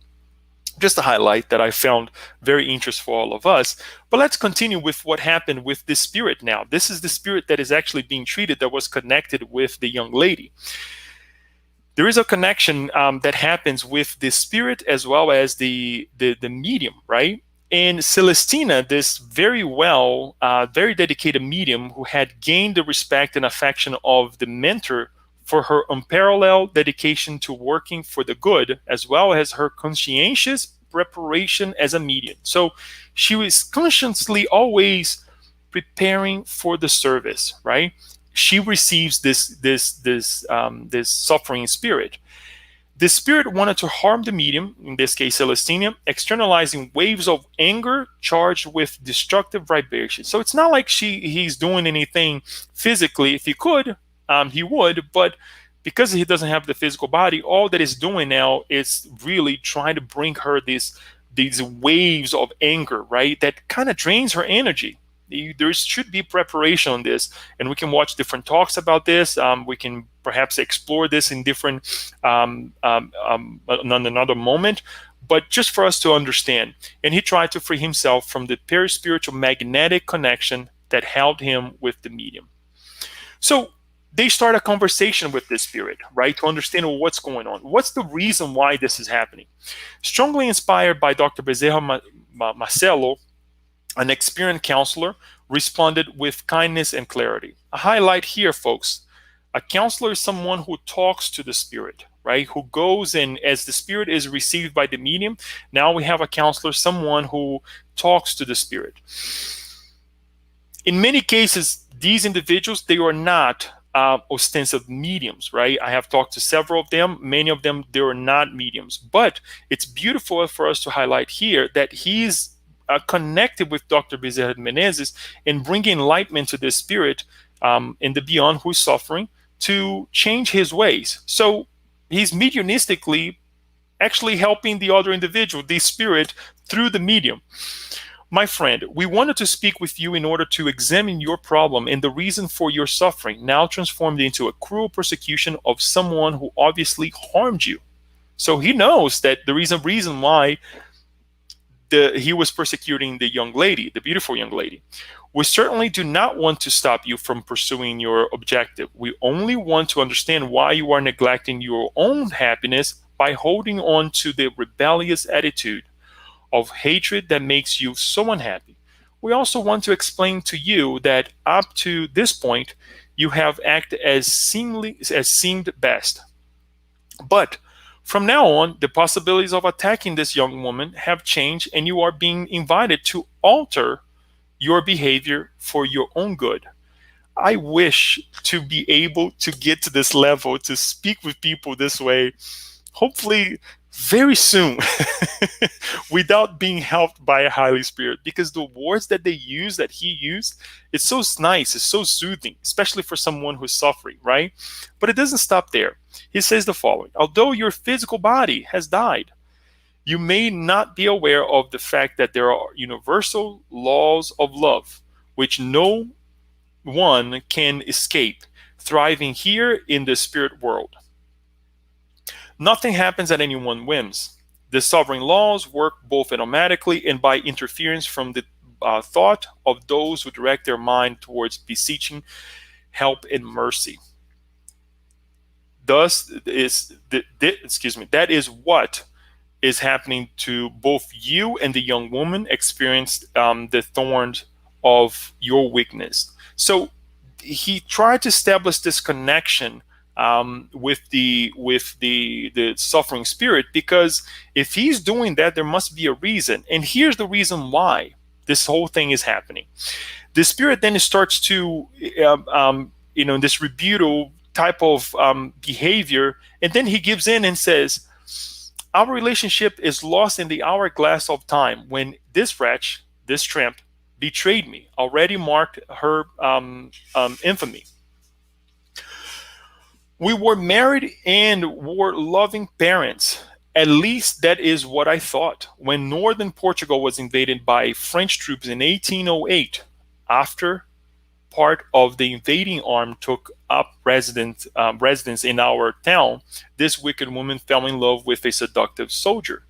Just a highlight that I found very interesting for all of us. But let's continue with what happened with this spirit now. This is the spirit that is actually being treated, that was connected with the young lady. There is a connection that happens with the spirit as well as the medium, right? And Celestina, this very dedicated medium who had gained the respect and affection of the mentor for her unparalleled dedication to working for the good, as well as her conscientious preparation as a medium. So she was consciously always preparing for the service, right? She receives this suffering spirit. The spirit wanted to harm the medium, in this case Celestina, externalizing waves of anger charged with destructive vibrations. So it's not like he's doing anything physically. If he could, he would, but because he doesn't have the physical body, all that is doing now is really trying to bring her these waves of anger, right? That kind of drains her energy. There should be preparation on this, and we can watch different talks about this. We can perhaps explore this in different on another moment, but just for us to understand. And he tried to free himself from the perispiritual magnetic connection that held him with the medium. So they start a conversation with this spirit, right, to understand what's going on. What's the reason why this is happening? Strongly inspired by Dr. Bezerra Marcelo, an experienced counselor, responded with kindness and clarity. A highlight here, folks: a counselor is someone who talks to the spirit, right? Who goes in as the spirit is received by the medium. Now we have a counselor, someone who talks to the spirit. In many cases, these individuals, they are not ostensive mediums, right? I have talked to several of them. Many of them, they are not mediums. But it's beautiful for us to highlight here that he's connected with Dr. Bezerra Menezes and bringing enlightenment to this spirit in the beyond who's suffering to change his ways. So he's mediumistically actually helping the other individual, the spirit, through the medium. My friend, we wanted to speak with you in order to examine your problem and the reason for your suffering, now transformed into a cruel persecution of someone who obviously harmed you. So he knows that there is a reason why he was persecuting the young lady, the beautiful young lady. We certainly do not want to stop you from pursuing your objective. We only want to understand why you are neglecting your own happiness by holding on to the rebellious attitude of hatred that makes you so unhappy. We also want to explain to you that up to this point, you have acted as seemed best. But from now on, the possibilities of attacking this young woman have changed, and you are being invited to alter your behavior for your own good. I wish to be able to get to this level, to speak with people this way, hopefully very soon, without being helped by a highly spirit, because the words that he used, it's so nice, it's so soothing, especially for someone who's suffering, right? But it doesn't stop there. He says the following: although your physical body has died, you may not be aware of the fact that there are universal laws of love, which no one can escape, thriving here in the spirit world. Nothing happens at anyone's whims. The sovereign laws work both automatically and by interference from the thought of those who direct their mind towards beseeching help and mercy. Thus, that is what is happening to both you and the young woman experienced the thorns of your weakness. So he tried to establish this connection with the suffering spirit, because if he's doing that, there must be a reason. And here's the reason why this whole thing is happening. The spirit then starts to this rebuttal type of behavior, and then he gives in and says, our relationship is lost in the hourglass of time when this wretch, this tramp, betrayed me, already marked her infamy. We were married and were loving parents. At least that is what I thought. When northern Portugal was invaded by French troops in 1808, after part of the invading arm took up residence in our town, this wicked woman fell in love with a seductive soldier.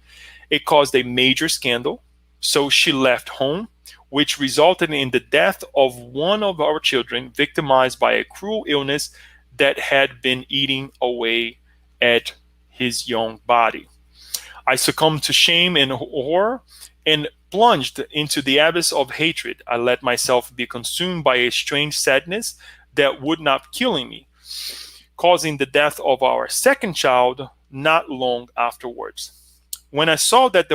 It caused a major scandal, so she left home, which resulted in the death of one of our children, victimized by a cruel illness that had been eating away at his young body. I succumbed to shame and horror and plunged into the abyss of hatred. I let myself be consumed by a strange sadness that would not kill me, causing the death of our second child not long afterwards. When I saw that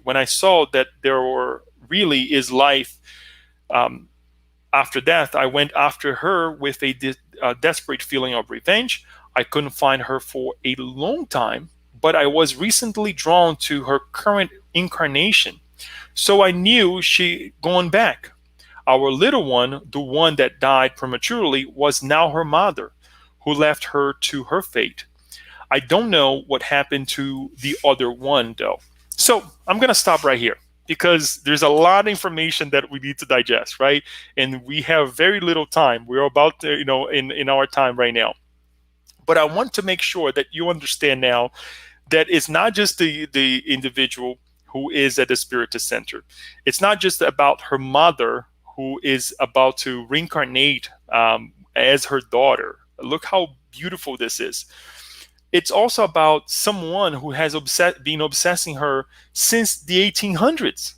when I saw that there were really is life after death, I went after her with a desperate feeling of revenge. I couldn't find her for a long time, but I was recently drawn to her current incarnation. So I knew she gone back. Our little one, the one that died prematurely, was now her mother. who left her to her fate. I don't know what happened to the other one, though. So I'm going to stop right here because there's a lot of information that we need to digest, right? And we have very little time. We're about to, in our time right now. But I want to make sure that you understand now that it's not just the individual who is at the Spiritist Center. It's not just about her mother who is about to reincarnate as her daughter. Look how beautiful this is. It's also about someone who has been obsessing her since the 1800s.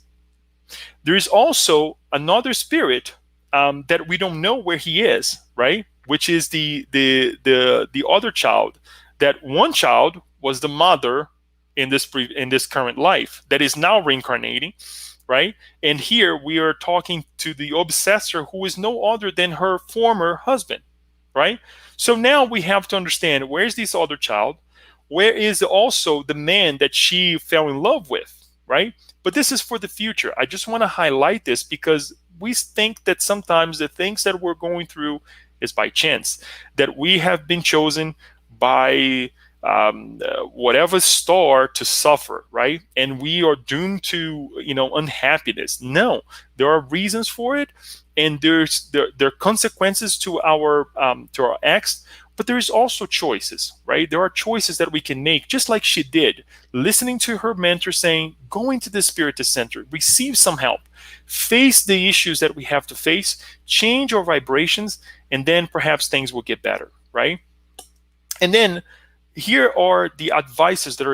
There is also another spirit that we don't know where he is, right? Which is the other child. That one child was the mother in this current life that is now reincarnating, right? And here we are talking to the obsessor who is no other than her former husband, right? So now we have to understand, where is this other child? Where is also the man that she fell in love with, right? But this is for the future. I just want to highlight this because we think that sometimes the things that we're going through is by chance, that we have been chosen by whatever star to suffer, right? And we are doomed to, unhappiness. No, there are reasons for it, and there are consequences to our acts. But there is also choices, right? There are choices that we can make, just like she did, listening to her mentor saying, go into the Spiritist Center, receive some help, face the issues that we have to face, change our vibrations, and then perhaps things will get better, right? And then here are the advices that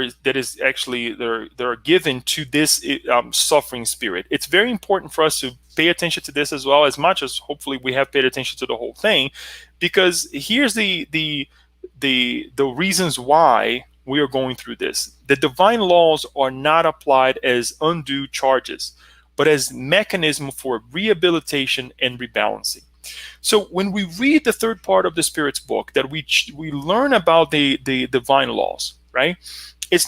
are given to this suffering spirit. It's very important for us to pay attention to this as well, as much as hopefully we have paid attention to the whole thing, because here's the reasons why we are going through this. The divine laws are not applied as undue charges, but as mechanism for rehabilitation and rebalancing. So when we read the third part of the Spirit's book, that we learn about the divine laws, right?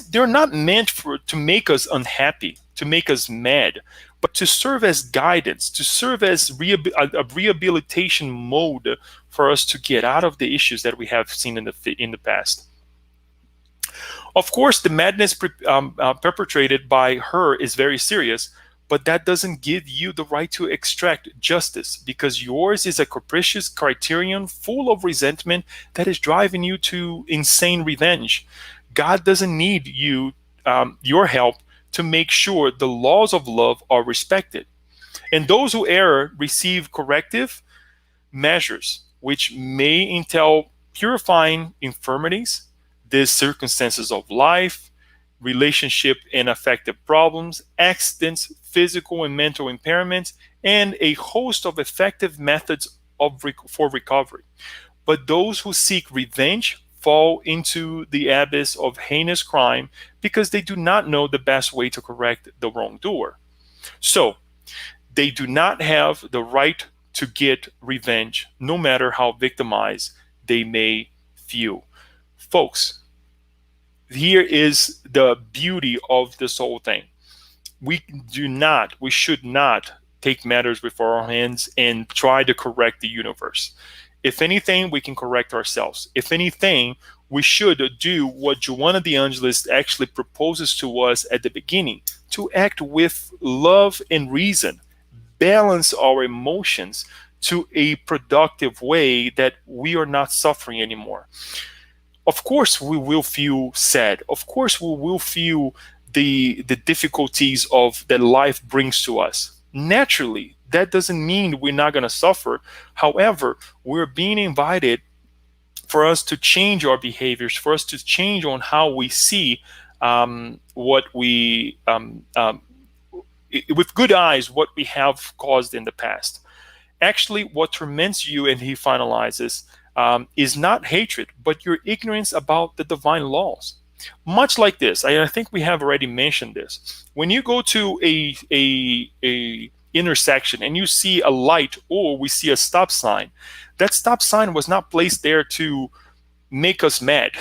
They're not meant to make us unhappy, to make us mad, but to serve as guidance, to serve as a rehabilitation mode for us to get out of the issues that we have seen in the past. Of course, the madness perpetrated by her is very serious, but that doesn't give you the right to extract justice, because yours is a capricious criterion full of resentment that is driving you to insane revenge. God doesn't need your help to make sure the laws of love are respected. And those who err receive corrective measures, which may entail purifying infirmities, the circumstances of life, relationship and affective problems, accidents, physical and mental impairments, and a host of effective methods for recovery. But those who seek revenge fall into the abyss of heinous crime because they do not know the best way to correct the wrongdoer. So, they do not have the right to get revenge, no matter how victimized they may feel. Folks, here is the beauty of this whole thing. We should not take matters before our hands and try to correct the universe. If anything, we can correct ourselves. If anything, we should do what Joanna de Angelis actually proposes to us at the beginning, to act with love and reason, balance our emotions to a productive way that we are not suffering anymore. Of course, we will feel sad. Of course, we will feel the difficulties of that life brings to us. Naturally, that doesn't mean we're not going to suffer. However, we're being invited for us to change our behaviors, for us to change on how we see what we, with good eyes, what we have caused in the past. Actually, what torments you, and he finalizes, is not hatred, but your ignorance about the divine laws. Much like this, I think we have already mentioned this. When you go to a intersection and you see a light, or we see a stop sign, that stop sign was not placed there to make us mad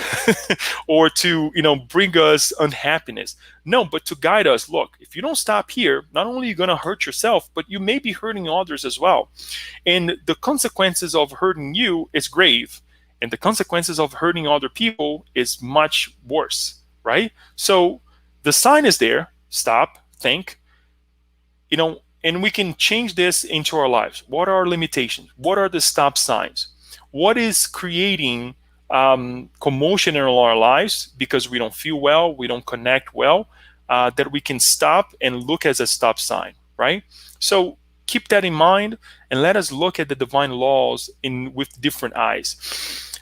or to bring us unhappiness. No, but to guide us. Look, if you don't stop here, not only are you going to hurt yourself, but you may be hurting others as well. And the consequences of hurting you is grave, and the consequences of hurting other people is much worse, right? So the sign is there. Stop, think, and we can change this into our lives. What are our limitations? What are the stop signs? What is creating commotion in our lives because we don't feel well, we don't connect well, that we can stop and look as a stop sign, right? So keep that in mind, and let us look at the divine laws in with different eyes.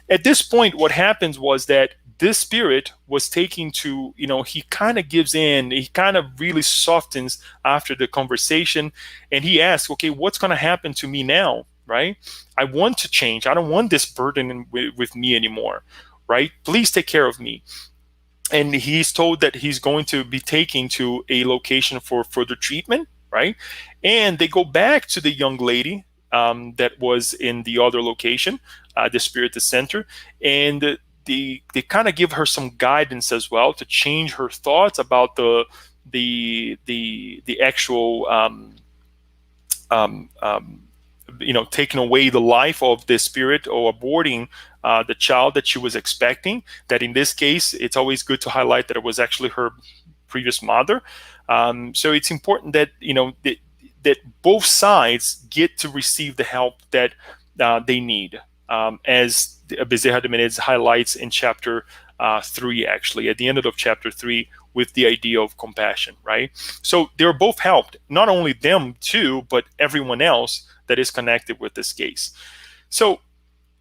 At this point, what happens was that this spirit was taking to, he kind of gives in, he kind of really softens after the conversation, and he asks, okay, what's going to happen to me now, right? I want to change. I don't want this burden with me anymore, right? Please take care of me. And he's told that he's going to be taken to a location for further treatment, right? And they go back to the young lady that was in the other location, the Spiritist Center, and they kind of give her some guidance as well to change her thoughts about the actual um, um, taking away the life of the spirit or aborting the child that she was expecting. That in this case, it's always good to highlight that it was actually her previous mother. So it's important that that both sides get to receive the help that they need, as Bezerra de Menezes highlights in chapter 3, actually, at the end of chapter 3, with the idea of compassion, right? So they're both helped, not only them too, but everyone else that is connected with this case. So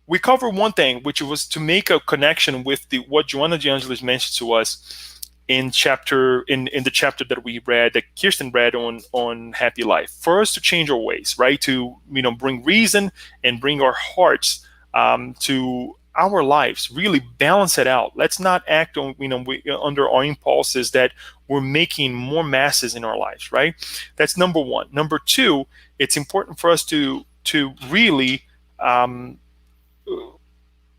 we covered one thing, which was to make a connection with what Joanna de Angelis mentioned to us in the chapter that we read, that Kirsten read on Happy Life. For us to change our ways, right? To bring reason and bring our hearts to our lives, really balance it out. Let's not act on under our impulses that we're making more masses in our lives, right? That's number one. Number two, it's important for us to really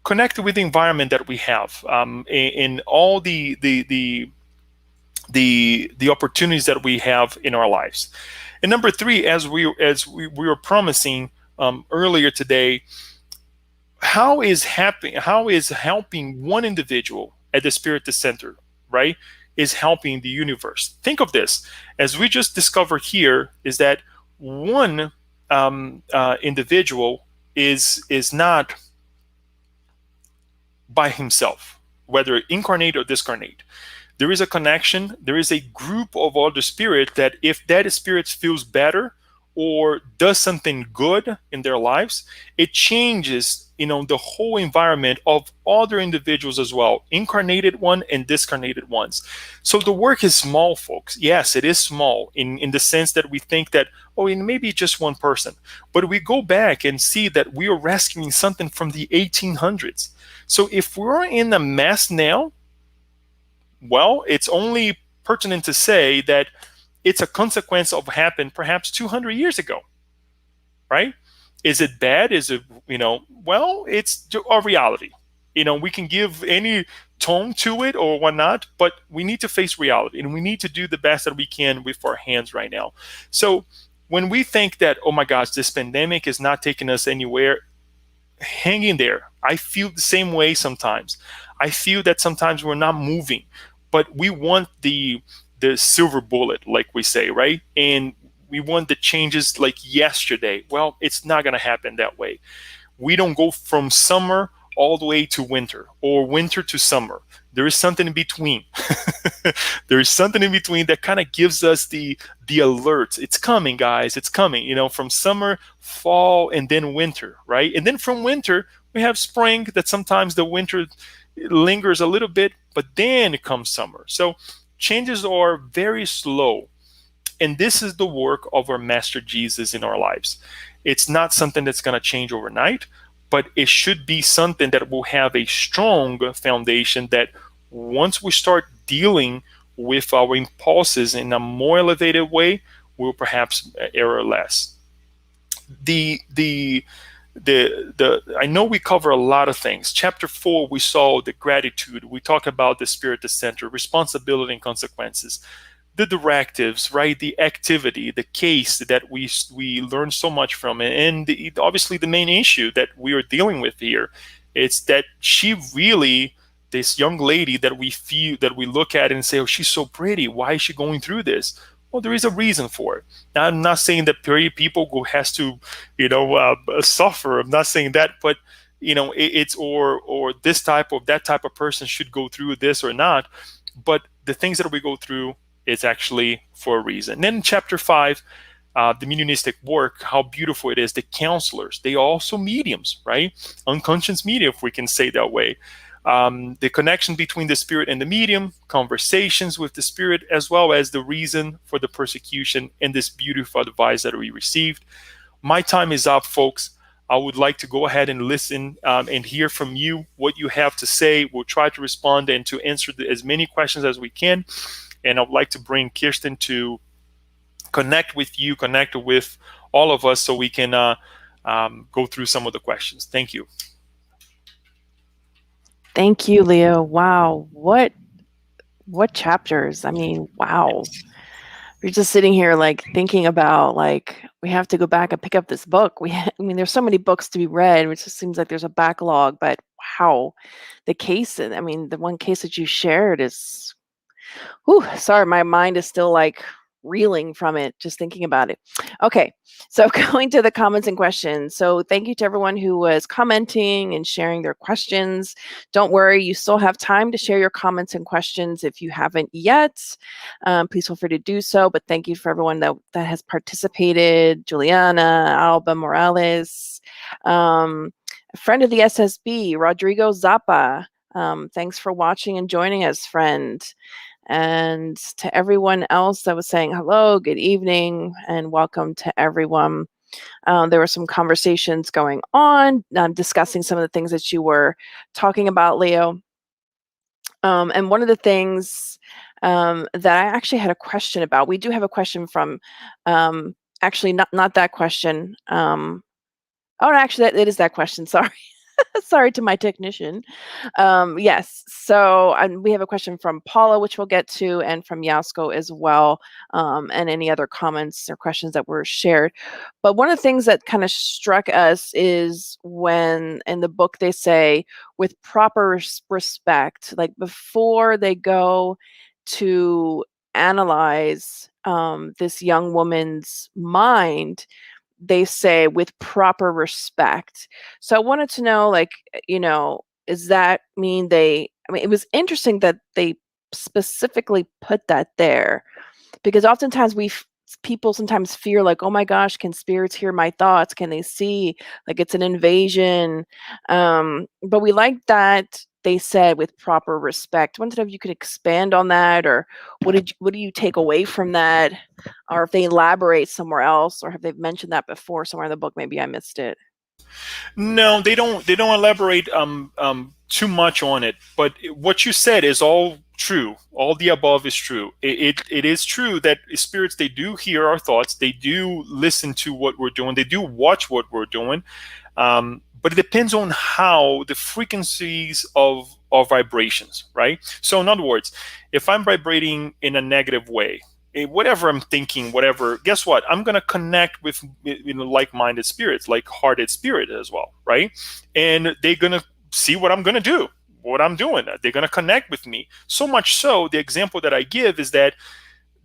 connect with the environment that we have, in all the opportunities that we have in our lives. And number three, as we were promising earlier today, how is helping one individual at the Spiritist Center, right, is helping the universe. Think of this, as we just discovered here, is that one individual is not by himself, whether incarnate or discarnate. There is a connection. There is a group of other spirits that, if that spirit feels better or does something good in their lives, it changes the whole environment of other individuals as well, incarnated one and discarnated ones. So the work is small, folks. Yes, it is small in the sense that we think that, oh, it may be just one person, but we go back and see that we are rescuing something from the 1800s. So if we're in a mess now, well, it's only pertinent to say that it's a consequence of what happened perhaps 200 years ago, right? Is it bad? Is it, well, it's a reality. We can give any tone to it or whatnot, but we need to face reality, and we need to do the best that we can with our hands right now. So when we think that, oh my gosh, this pandemic is not taking us anywhere, hang in there. I feel the same way sometimes. I feel that sometimes we're not moving, but we want the silver bullet, like we say, right? And we want the changes like yesterday. Well, it's not going to happen that way. We don't go from summer all the way to winter, or winter to summer. There is something in between. There is something in between that kind of gives us the alert. It's coming, guys. It's coming. From summer, fall, and then winter, right? And then from winter, we have spring. That sometimes the winter lingers a little bit, but then it comes summer. So changes are very slow. And this is the work of our Master Jesus in our lives. It's not something that's going to change overnight, but it should be something that will have a strong foundation, that once we start dealing with our impulses in a more elevated way, we'll perhaps err less. I know we cover a lot of things. Chapter 4, we saw the gratitude. We talk about the Spiritist Center, responsibility and consequences, the directives, right? The activity, the case that we learn so much from, and obviously the main issue that we are dealing with here It's that she really, this young lady that we feel, that we look at and say, oh, she's so pretty, why is she going through this? Well, there is a reason for it. Now, I'm not saying that pretty people go has to, suffer. I'm not saying that, but it's, or this type of, that type of person should go through this or not. But the things that we go through, it's actually for a reason. And then chapter 5, the mediumistic work, how beautiful it is. The counselors, they are also mediums, right? Unconscious medium, if we can say that way. The connection between the spirit and the medium, conversations with the spirit, as well as the reason for the persecution, and this beautiful advice that we received. My time is up, folks. I would like to go ahead and listen and hear from you what you have to say. We'll try to respond and to answer as many questions as we can. And I'd like to bring Kirsten to connect with you, connect with all of us, so we can go through some of the questions. Thank you. Thank you, Leo. Wow, what chapters? I mean, wow. We're just sitting here like thinking about like we have to go back and pick up this book. I mean, there's so many books to be read, which just seems like there's a backlog. But wow, the case. I mean, the one case that you shared is. Whew, sorry, my mind is still like reeling from it, just thinking about it. Okay, so going to the comments and questions. So thank you to everyone who was commenting and sharing their questions. Don't worry, you still have time to share your comments and questions if you haven't yet. Please feel free to do so, but thank you for everyone that has participated. Juliana, Alba Morales, a friend of the SSB, Rodrigo Zappa. Thanks for watching and joining us, friend. And to everyone else that was saying hello, good evening, and welcome to everyone. There were some conversations going on, discussing some of the things that you were talking about, Leo. And one of the things that I actually had a question about, we do have a question from, actually not that question. Oh, no, actually, it is that question, sorry. Sorry to my technician. Yes, so we have a question from Paula, which we'll get to, and from Yasko as well, and any other comments or questions that were shared. But one of the things that kind of struck us is when in the book they say, with proper respect, like before they go to analyze this young woman's mind, they say with proper respect. So I wanted to know, like, does that mean I mean, it was interesting that they specifically put that there, because oftentimes people sometimes fear like, oh my gosh, can spirits hear my thoughts? Can they see? Like it's an invasion. But we like that they said with proper respect. I wanted to know if you could expand on that, or what do you take away from that, or if they elaborate somewhere else, or have they mentioned that before somewhere in the book? Maybe I missed it. No, they don't. They don't elaborate too much on it. But what you said is all true. All the above is true. It is true that spirits, they do hear our thoughts. They do listen to what we're doing. They do watch what we're doing. But it depends on how the frequencies of vibrations, right? So in other words, if I'm vibrating in a negative way, whatever I'm thinking, whatever, guess what? I'm going to connect with like-minded spirits, like-hearted spirit as well, right? And they're going to see what I'm going to do, what I'm doing. They're going to connect with me. So much so, the example that I give is that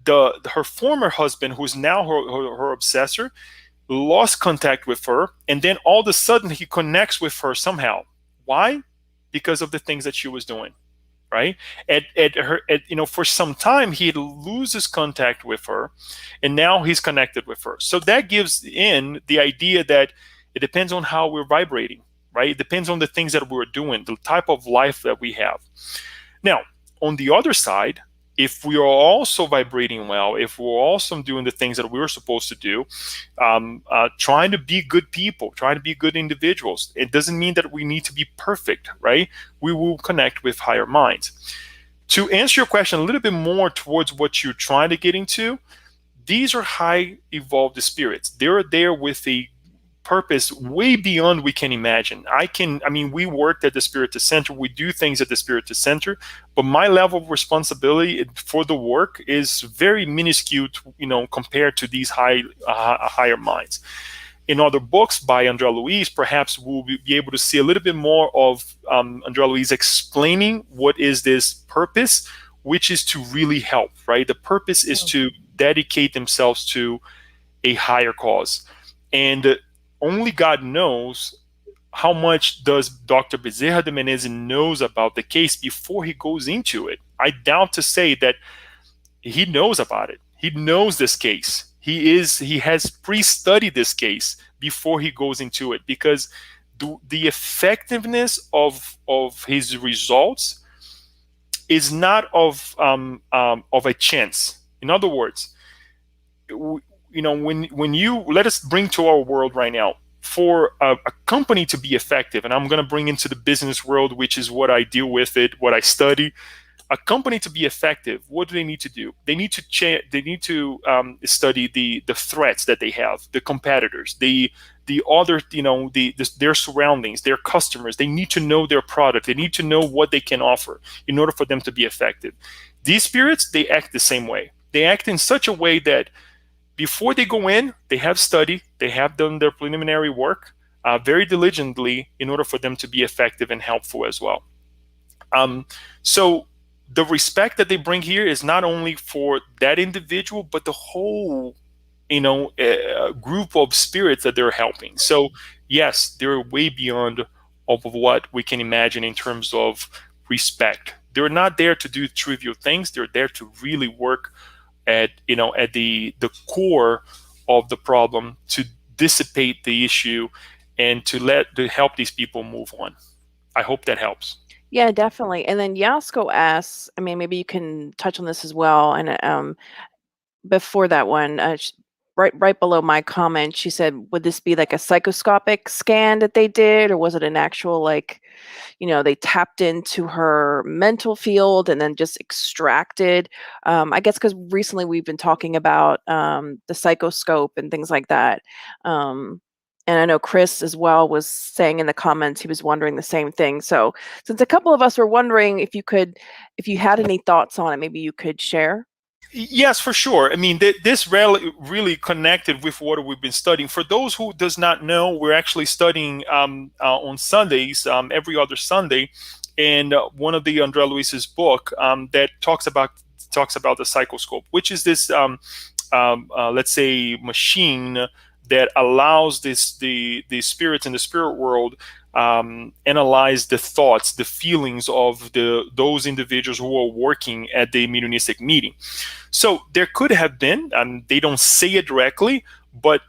her former husband, who's now her obsessor, lost contact with her, and then all of a sudden he connects with her somehow. Why? Because of the things that she was doing, right? For some time he loses contact with her, and now he's connected with her. So that gives in the idea that it depends on how we're vibrating, right? It depends on the things that we're doing, the type of life that we have. Now, on the other side, if we are also vibrating well, if we're also doing the things that we're supposed to do, trying to be good people, trying to be good individuals, it doesn't mean that we need to be perfect, right? We will connect with higher minds. To answer your question a little bit more towards what you're trying to get into, these are high evolved spirits. They're there with a purpose way beyond we can imagine. We worked at the Spiritist Center, we do things at the Spiritist Center, but my level of responsibility for the work is very minuscule, compared to these higher minds. in other books by Andrea Luiz, perhaps we'll be able to see a little bit more of Andrea Luiz explaining what is this purpose, which is to really help, right? The purpose is Mm. to dedicate themselves to a higher cause. And only God knows how much does Dr. Bezerra de Menezes knows about the case before he goes into it. I doubt to say that he knows about it. He knows this case. He has pre-studied this case before he goes into it, because the effectiveness of his results is not of a chance. In other words, when you let us bring to our world right now, for a company to be effective, and I'm going to bring into the business world, which is what I deal with, what I study. A company to be effective, what do they need to do? They need to study the threats that they have, the competitors, the other, their surroundings, their customers. They need to know their product. They need to know what they can offer in order for them to be effective. These spirits, they act the same way. They act in such a way that before they go in, they have studied, they have done their preliminary work very diligently in order for them to be effective and helpful as well. So the respect that they bring here is not only for that individual, but the whole, group of spirits that they're helping. So yes, they're way beyond of what we can imagine in terms of respect. They're not there to do trivial things. They're there to really work at the core of the problem, to dissipate the issue and to help these people move on. I hope that helps. Yeah, definitely. And then Yasko asks, I mean, maybe you can touch on this as well. And before that one, right below my comment, she said, "Would this be like a psychoscopic scan that they did, or was it an actual they tapped into her mental field and then just extracted?" I guess because recently we've been talking about the Psychoscope and things like that. And I know Chris as well was saying in the comments he was wondering the same thing. So since a couple of us were wondering if you had any thoughts on it, maybe you could share. Yes, for sure. I mean, this really connected with what we've been studying. For those who does not know, we're actually studying on Sundays, every other Sunday, and one of the Andrea Luiz's book that talks about the Psychoscope, which is this let's say machine that allows the spirits in the spirit world analyze the thoughts, the feelings of those individuals who are working at the mediumistic meeting. So there could have been, they don't say it directly, but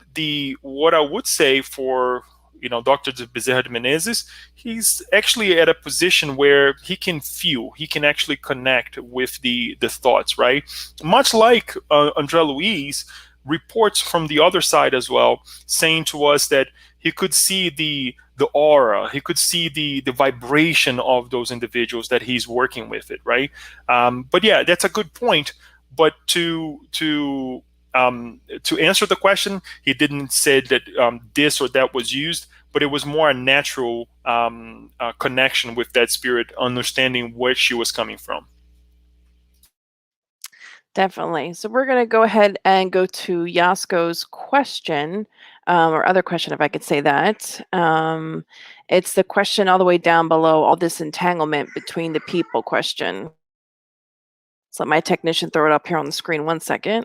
what I would say for Dr. Bezerra de Menezes, he's actually at a position where he can feel, he can actually connect with the thoughts, right? Much like Andrea Luiz reports from the other side as well, saying to us that he could see the aura, he could see the vibration of those individuals that he's working with it, right? But yeah, that's a good point. But to answer the question, he didn't say that this or that was used, but it was more a natural connection with that spirit, understanding where she was coming from. Definitely. So we're going to go ahead and go to Yasko's question, or other question, if I could say that. It's the question all the way down below, all this entanglement between the people question. So let my technician throw it up here on the screen. 1 second.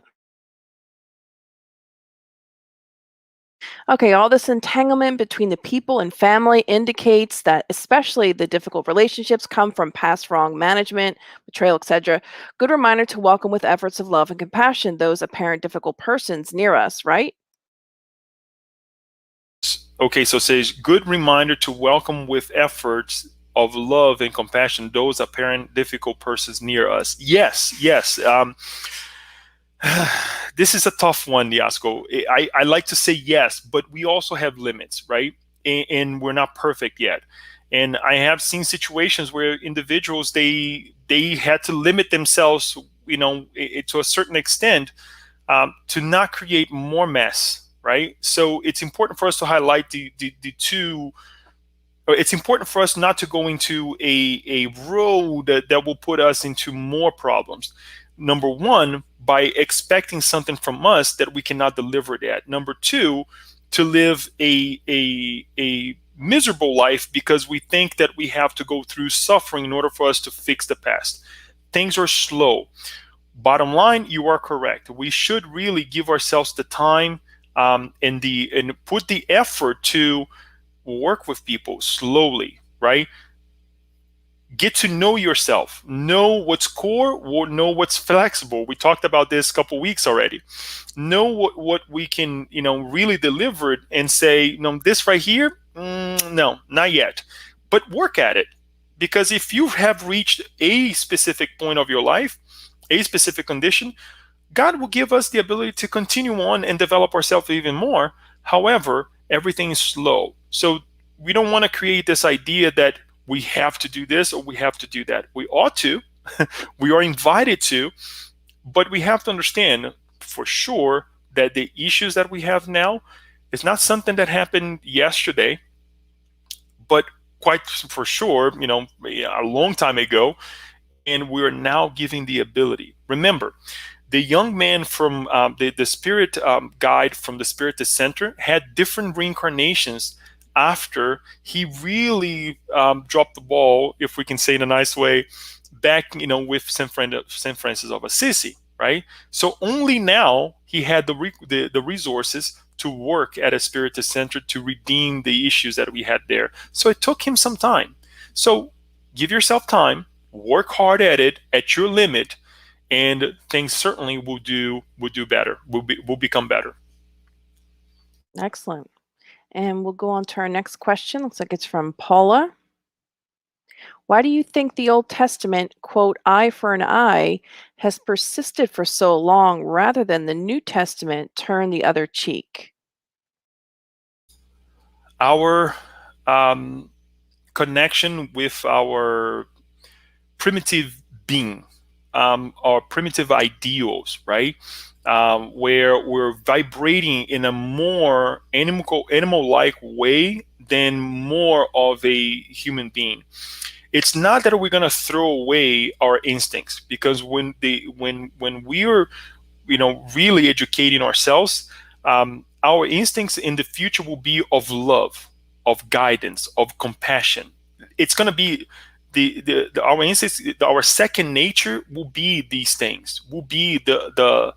Okay, all this entanglement between the people and family indicates that especially the difficult relationships come from past wrong management, betrayal, etc. Good reminder to welcome with efforts of love and compassion those apparent difficult persons near us, right? Okay, so it says, good reminder to welcome with efforts of love and compassion those apparent difficult persons near us. Yes, yes. This is a tough one, Yasko. I like to say yes, but we also have limits, right? And we're not perfect yet. And I have seen situations where individuals they had to limit themselves, to a certain extent, to not create more mess, right? So it's important for us to highlight the two. It's important for us not to go into a road that will put us into more problems. Number one, by expecting something from us that we cannot deliver that. Number two, to live a miserable life because we think that we have to go through suffering in order for us to fix the past. Things are slow. Bottom line, you are correct. We should really give ourselves the time, and put the effort to work with people slowly, right? Get to know yourself, know what's core, or know what's flexible. We talked about this a couple weeks already. Know what we can, really deliver it and say, this right here, no, not yet, but work at it. Because if you have reached a specific point of your life, a specific condition, God will give us the ability to continue on and develop ourselves even more. However, everything is slow. So we don't want to create this idea that we have to do this or we have to do that. We ought to, we are invited to, but we have to understand for sure that the issues that we have now is not something that happened yesterday, but quite for sure, a long time ago, and we're now giving the ability. Remember, the young man from the spirit guide from the Spiritist Center had different reincarnations after he really dropped the ball, if we can say in a nice way, back with Saint Francis of Assisi, right? So only now he had the resources to work at a Spiritist Center to redeem the issues that we had there. So it took him some time. So give yourself time, work hard at it at your limit, and things certainly will do better. Will become better. Excellent. And we'll go on to our next question. Looks like it's from Paula. Why do you think the Old Testament, quote, eye for an eye, has persisted for so long rather than the New Testament, turn the other cheek? Our connection with our primitive being, our primitive ideals, right? Where we're vibrating in a more animal-like way than more of a human being. It's not that we're gonna throw away our instincts, because when we're really educating ourselves, our instincts in the future will be of love, of guidance, of compassion. It's going to be our instincts, our second nature will be these things, will be the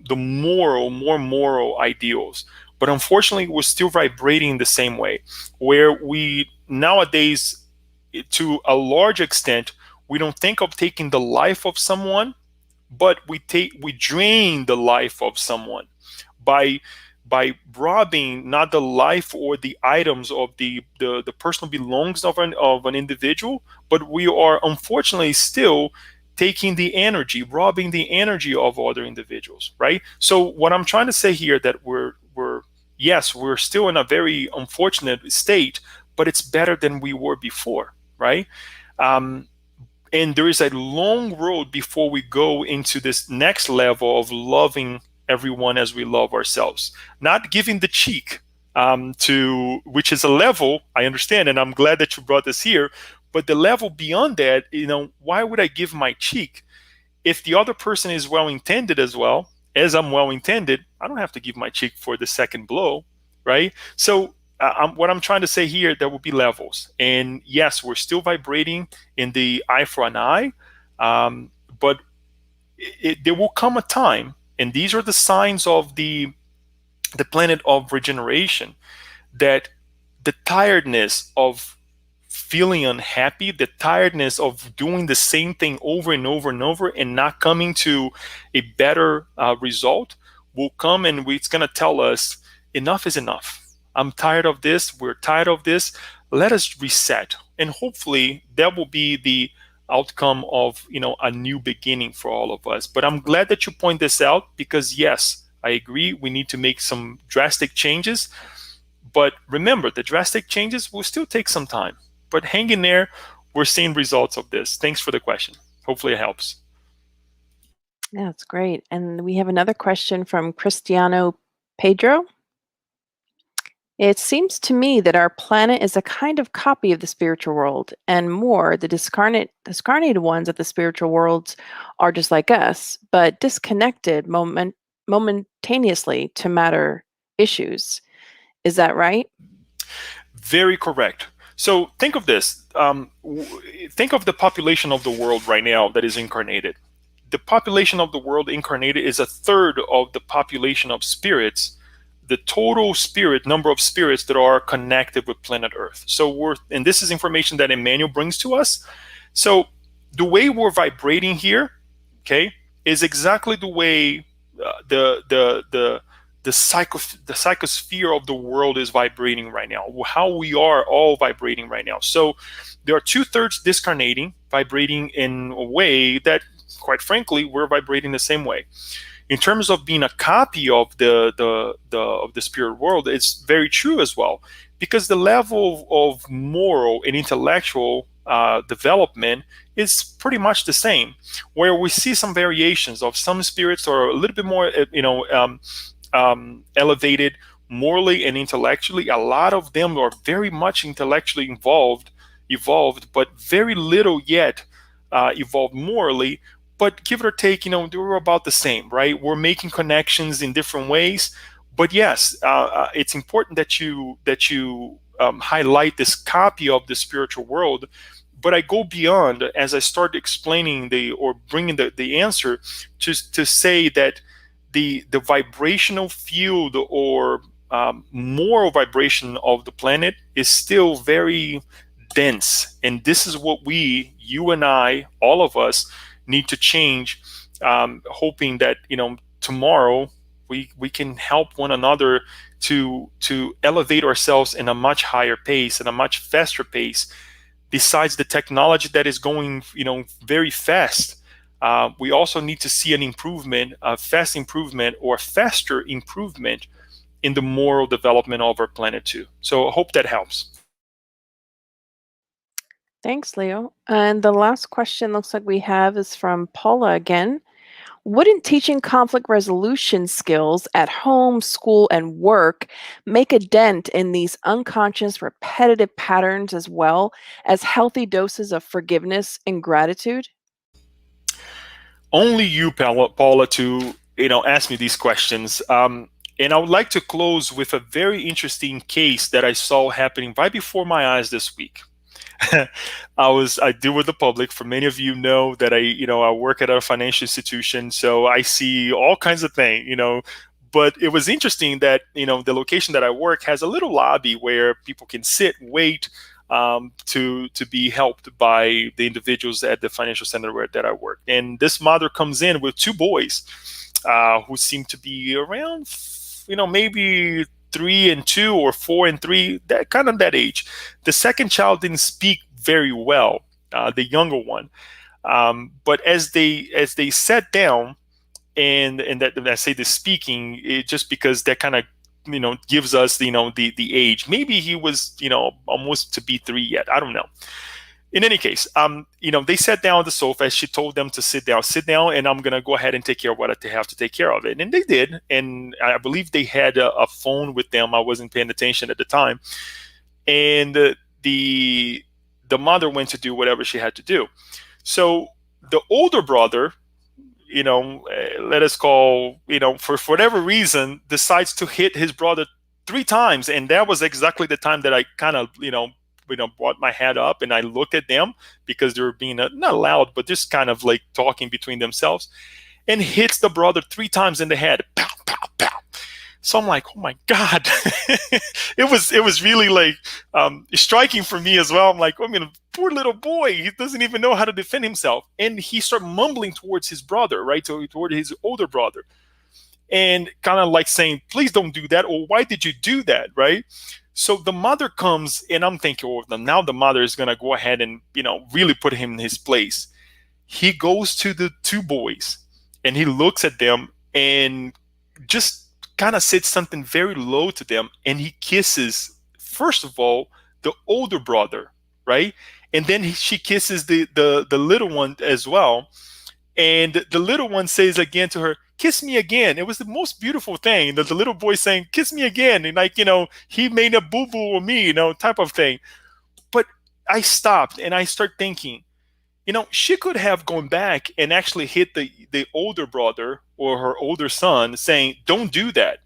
more moral ideals. But unfortunately, we're still vibrating the same way, where we nowadays, to a large extent, we don't think of taking the life of someone, but we drain the life of someone by robbing not the life or the items of the personal belongings of an individual, but we are unfortunately still taking the energy, robbing the energy of other individuals, right? So what I'm trying to say here, that we're yes, we're still in a very unfortunate state, but it's better than we were before, right? And there is a long road before we go into this next level of loving everyone as we love ourselves, not giving the cheek, to which is a level I understand, and I'm glad that you brought this here. But the level beyond that, why would I give my cheek if the other person is well intended as well as I'm well intended? I don't have to give my cheek for the second blow, right? So what I'm trying to say here, there will be levels, and yes, we're still vibrating in the eye for an eye, but there will come a time, and these are the signs of the planet of regeneration, that the tiredness of feeling unhappy, the tiredness of doing the same thing over and over and over and not coming to a better result will come, and it's going to tell us enough is enough. I'm tired of this. We're tired of this. Let us reset, and hopefully that will be the outcome of a new beginning for all of us. But I'm glad that you point this out, because yes, I agree, we need to make some drastic changes. But remember, the drastic changes will still take some time. But hang in there. We're seeing results of this. Thanks for the question. Hopefully it helps. Yeah, that's great. And we have another question from Cristiano Pedro. It seems to me that our planet is a kind of copy of the spiritual world, and more, the discarnated ones of the spiritual worlds are just like us, but disconnected momentaneously to matter issues. Is that right? Very correct. So think of this. Think of the population of the world right now that is incarnated. The population of the world incarnated is a third of the population of spirits, the total spirit number of spirits that are connected with planet Earth. So and this is information that Emmanuel brings to us. So the way we're vibrating here, okay, is exactly the way the psychosphere of the world is vibrating right now. How we are all vibrating right now. So there are 2/3 discarnating, vibrating in a way that, quite frankly, we're vibrating the same way. In terms of being a copy of the spirit world, it's very true as well, because the level of moral and intellectual development is pretty much the same. Where we see some variations of some spirits are a little bit more, elevated morally and intellectually. A lot of them are very much intellectually evolved, but very little yet evolved morally. But give it or take, they're about the same, right? We're making connections in different ways. But yes, it's important that you highlight this copy of the spiritual world. But I go beyond as I start explaining or bringing the answer, just to say that the vibrational field or moral vibration of the planet is still very dense, and this is what you and I, all of us, need to change. Hoping that tomorrow we can help one another to elevate ourselves in a much higher pace and a much faster pace. Besides the technology that is going very fast, we also need to see an improvement, a fast improvement or faster improvement in the moral development of our planet too. So I hope that helps. Thanks, Leo. And the last question looks like we have is from Paula again. Wouldn't teaching conflict resolution skills at home, school, and work make a dent in these unconscious, repetitive patterns as well as healthy doses of forgiveness and gratitude? Only you, Paula, to ask me these questions. And I would like to close with a very interesting case that I saw happening right before my eyes this week. I deal with the public. For many of you know that I work at a financial institution, so I see all kinds of things. But it was interesting that the location that I work has a little lobby where people can sit, wait, to be helped by the individuals at the financial center that I work. And this mother comes in with two boys, who seem to be around, maybe 3 and 2 or 4 and 3, that age. The second child didn't speak very well, the younger one. But as they sat down, and that when I say the speaking, it just because that kind of gives us the age. Maybe he was almost to be 3 yet. I don't know. In any case, they sat down on the sofa. She told them to sit down, and I'm gonna go ahead and take care of what I have to take care of it. And they did. And I believe they had a phone with them. I wasn't paying attention at the time. And the mother went to do whatever she had to do. So the older brother, let us call, for whatever reason, decides to hit his brother 3 times. And that was exactly the time that I kind of, brought my head up and I looked at them, because they were being not loud, but just kind of like talking between themselves, and hits the brother 3 times in the head. Pow, pow, pow. So I'm like, oh my God. It was really like striking for me as well. I'm like, poor little boy, he doesn't even know how to defend himself. And he started mumbling towards his brother, right? Toward his older brother. And kind of like saying, please don't do that. Or why did you do that, right? So the mother comes, and I'm thinking, well, now the mother is going to go ahead and, really put him in his place. He goes to the two boys and he looks at them and just kind of said something very low to them. And he kisses, first of all, the older brother, right? And then she kisses the little one as well. And the little one says again to her, kiss me again. It was the most beautiful thing. The little boy saying, kiss me again. And like, he made a boo-boo with me, type of thing. But I stopped and I start thinking, she could have gone back and actually hit the older brother or her older son saying, don't do that.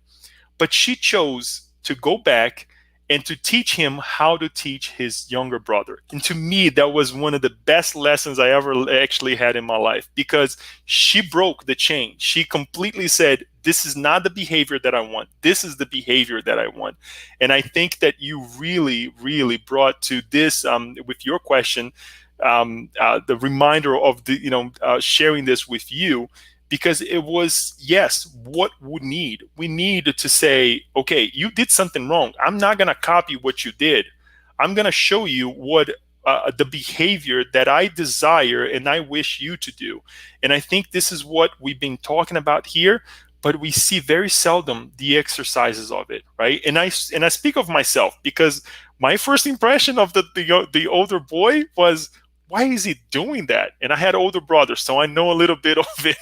But she chose to go back and to teach him how to teach his younger brother. And to me, that was one of the best lessons I ever actually had in my life, because she broke the chain. She completely said, this is not the behavior that I want. This is the behavior that I want. And I think that you really, really brought to this, with your question, the reminder of the, sharing this with you, because it was, yes, what we need to say, okay, you did something wrong. I'm not going to copy what you did. I'm going to show you what the behavior that I desire and I wish you to do. And I think this is what we've been talking about here, but we see very seldom the exercises of it, right? And I speak of myself, because my first impression of the older boy was, why is he doing that? And I had older brothers, so I know a little bit of it.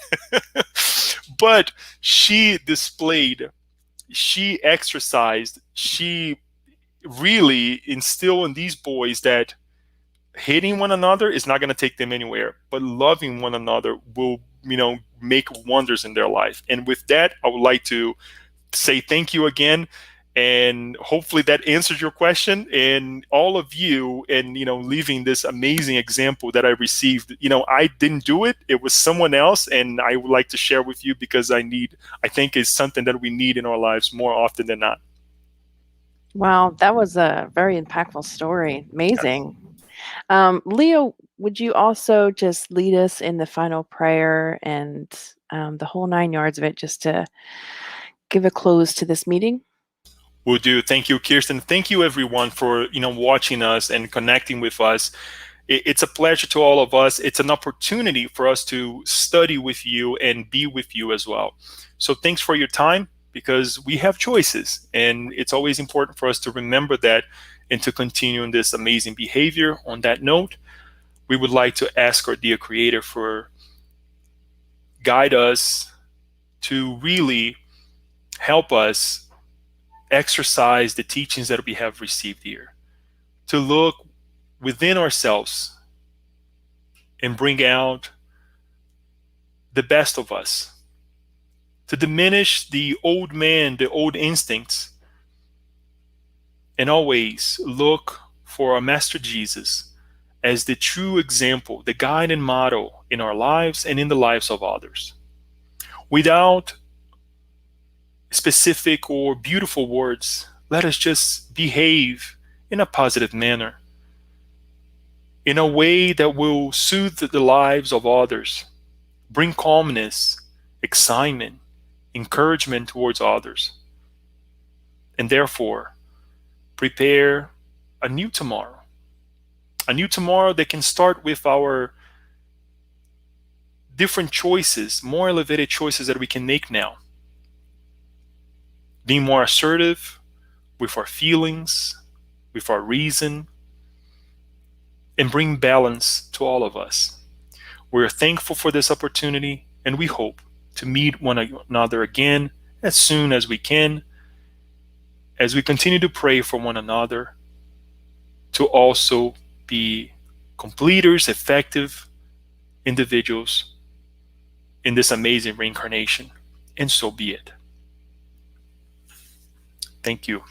But she displayed, she exercised, she really instilled in these boys that hating one another is not going to take them anywhere, but loving one another will, make wonders in their life. And with that, I would like to say thank you again, and hopefully that answers your question, and all of you, and leaving this amazing example that I received. I didn't do it, it was someone else, and I would like to share with you, because I think it's something that we need in our lives more often than not. Wow, that was a very impactful story. Yes. Amazing. Leo, would you also just lead us in the final prayer and the whole 9 yards of it, just to give a close to this meeting? Will do. Thank you, Kirsten. Thank you, everyone, for watching us and connecting with us. It's a pleasure to all of us. It's an opportunity for us to study with you and be with you as well. So thanks for your time, because we have choices, and it's always important for us to remember that and to continue in this amazing behavior. On that note, we would like to ask our dear Creator for guide us to really help us exercise the teachings that we have received here, to look within ourselves and bring out the best of us, to diminish the old man, the old instincts, and always look for our Master Jesus as the true example, the guide and model in our lives and in the lives of others. Without specific or beautiful words, let us just behave in a positive manner, in a way that will soothe the lives of others, bring calmness, excitement, encouragement towards others, and therefore prepare a new tomorrow. A new tomorrow that can start with our different choices, more elevated choices that we can make now. Being more assertive with our feelings, with our reason, and bring balance to all of us. We're thankful for this opportunity, and we hope to meet one another again as soon as we can, as we continue to pray for one another to also be completers, effective individuals in this amazing reincarnation. And so be it. Thank you.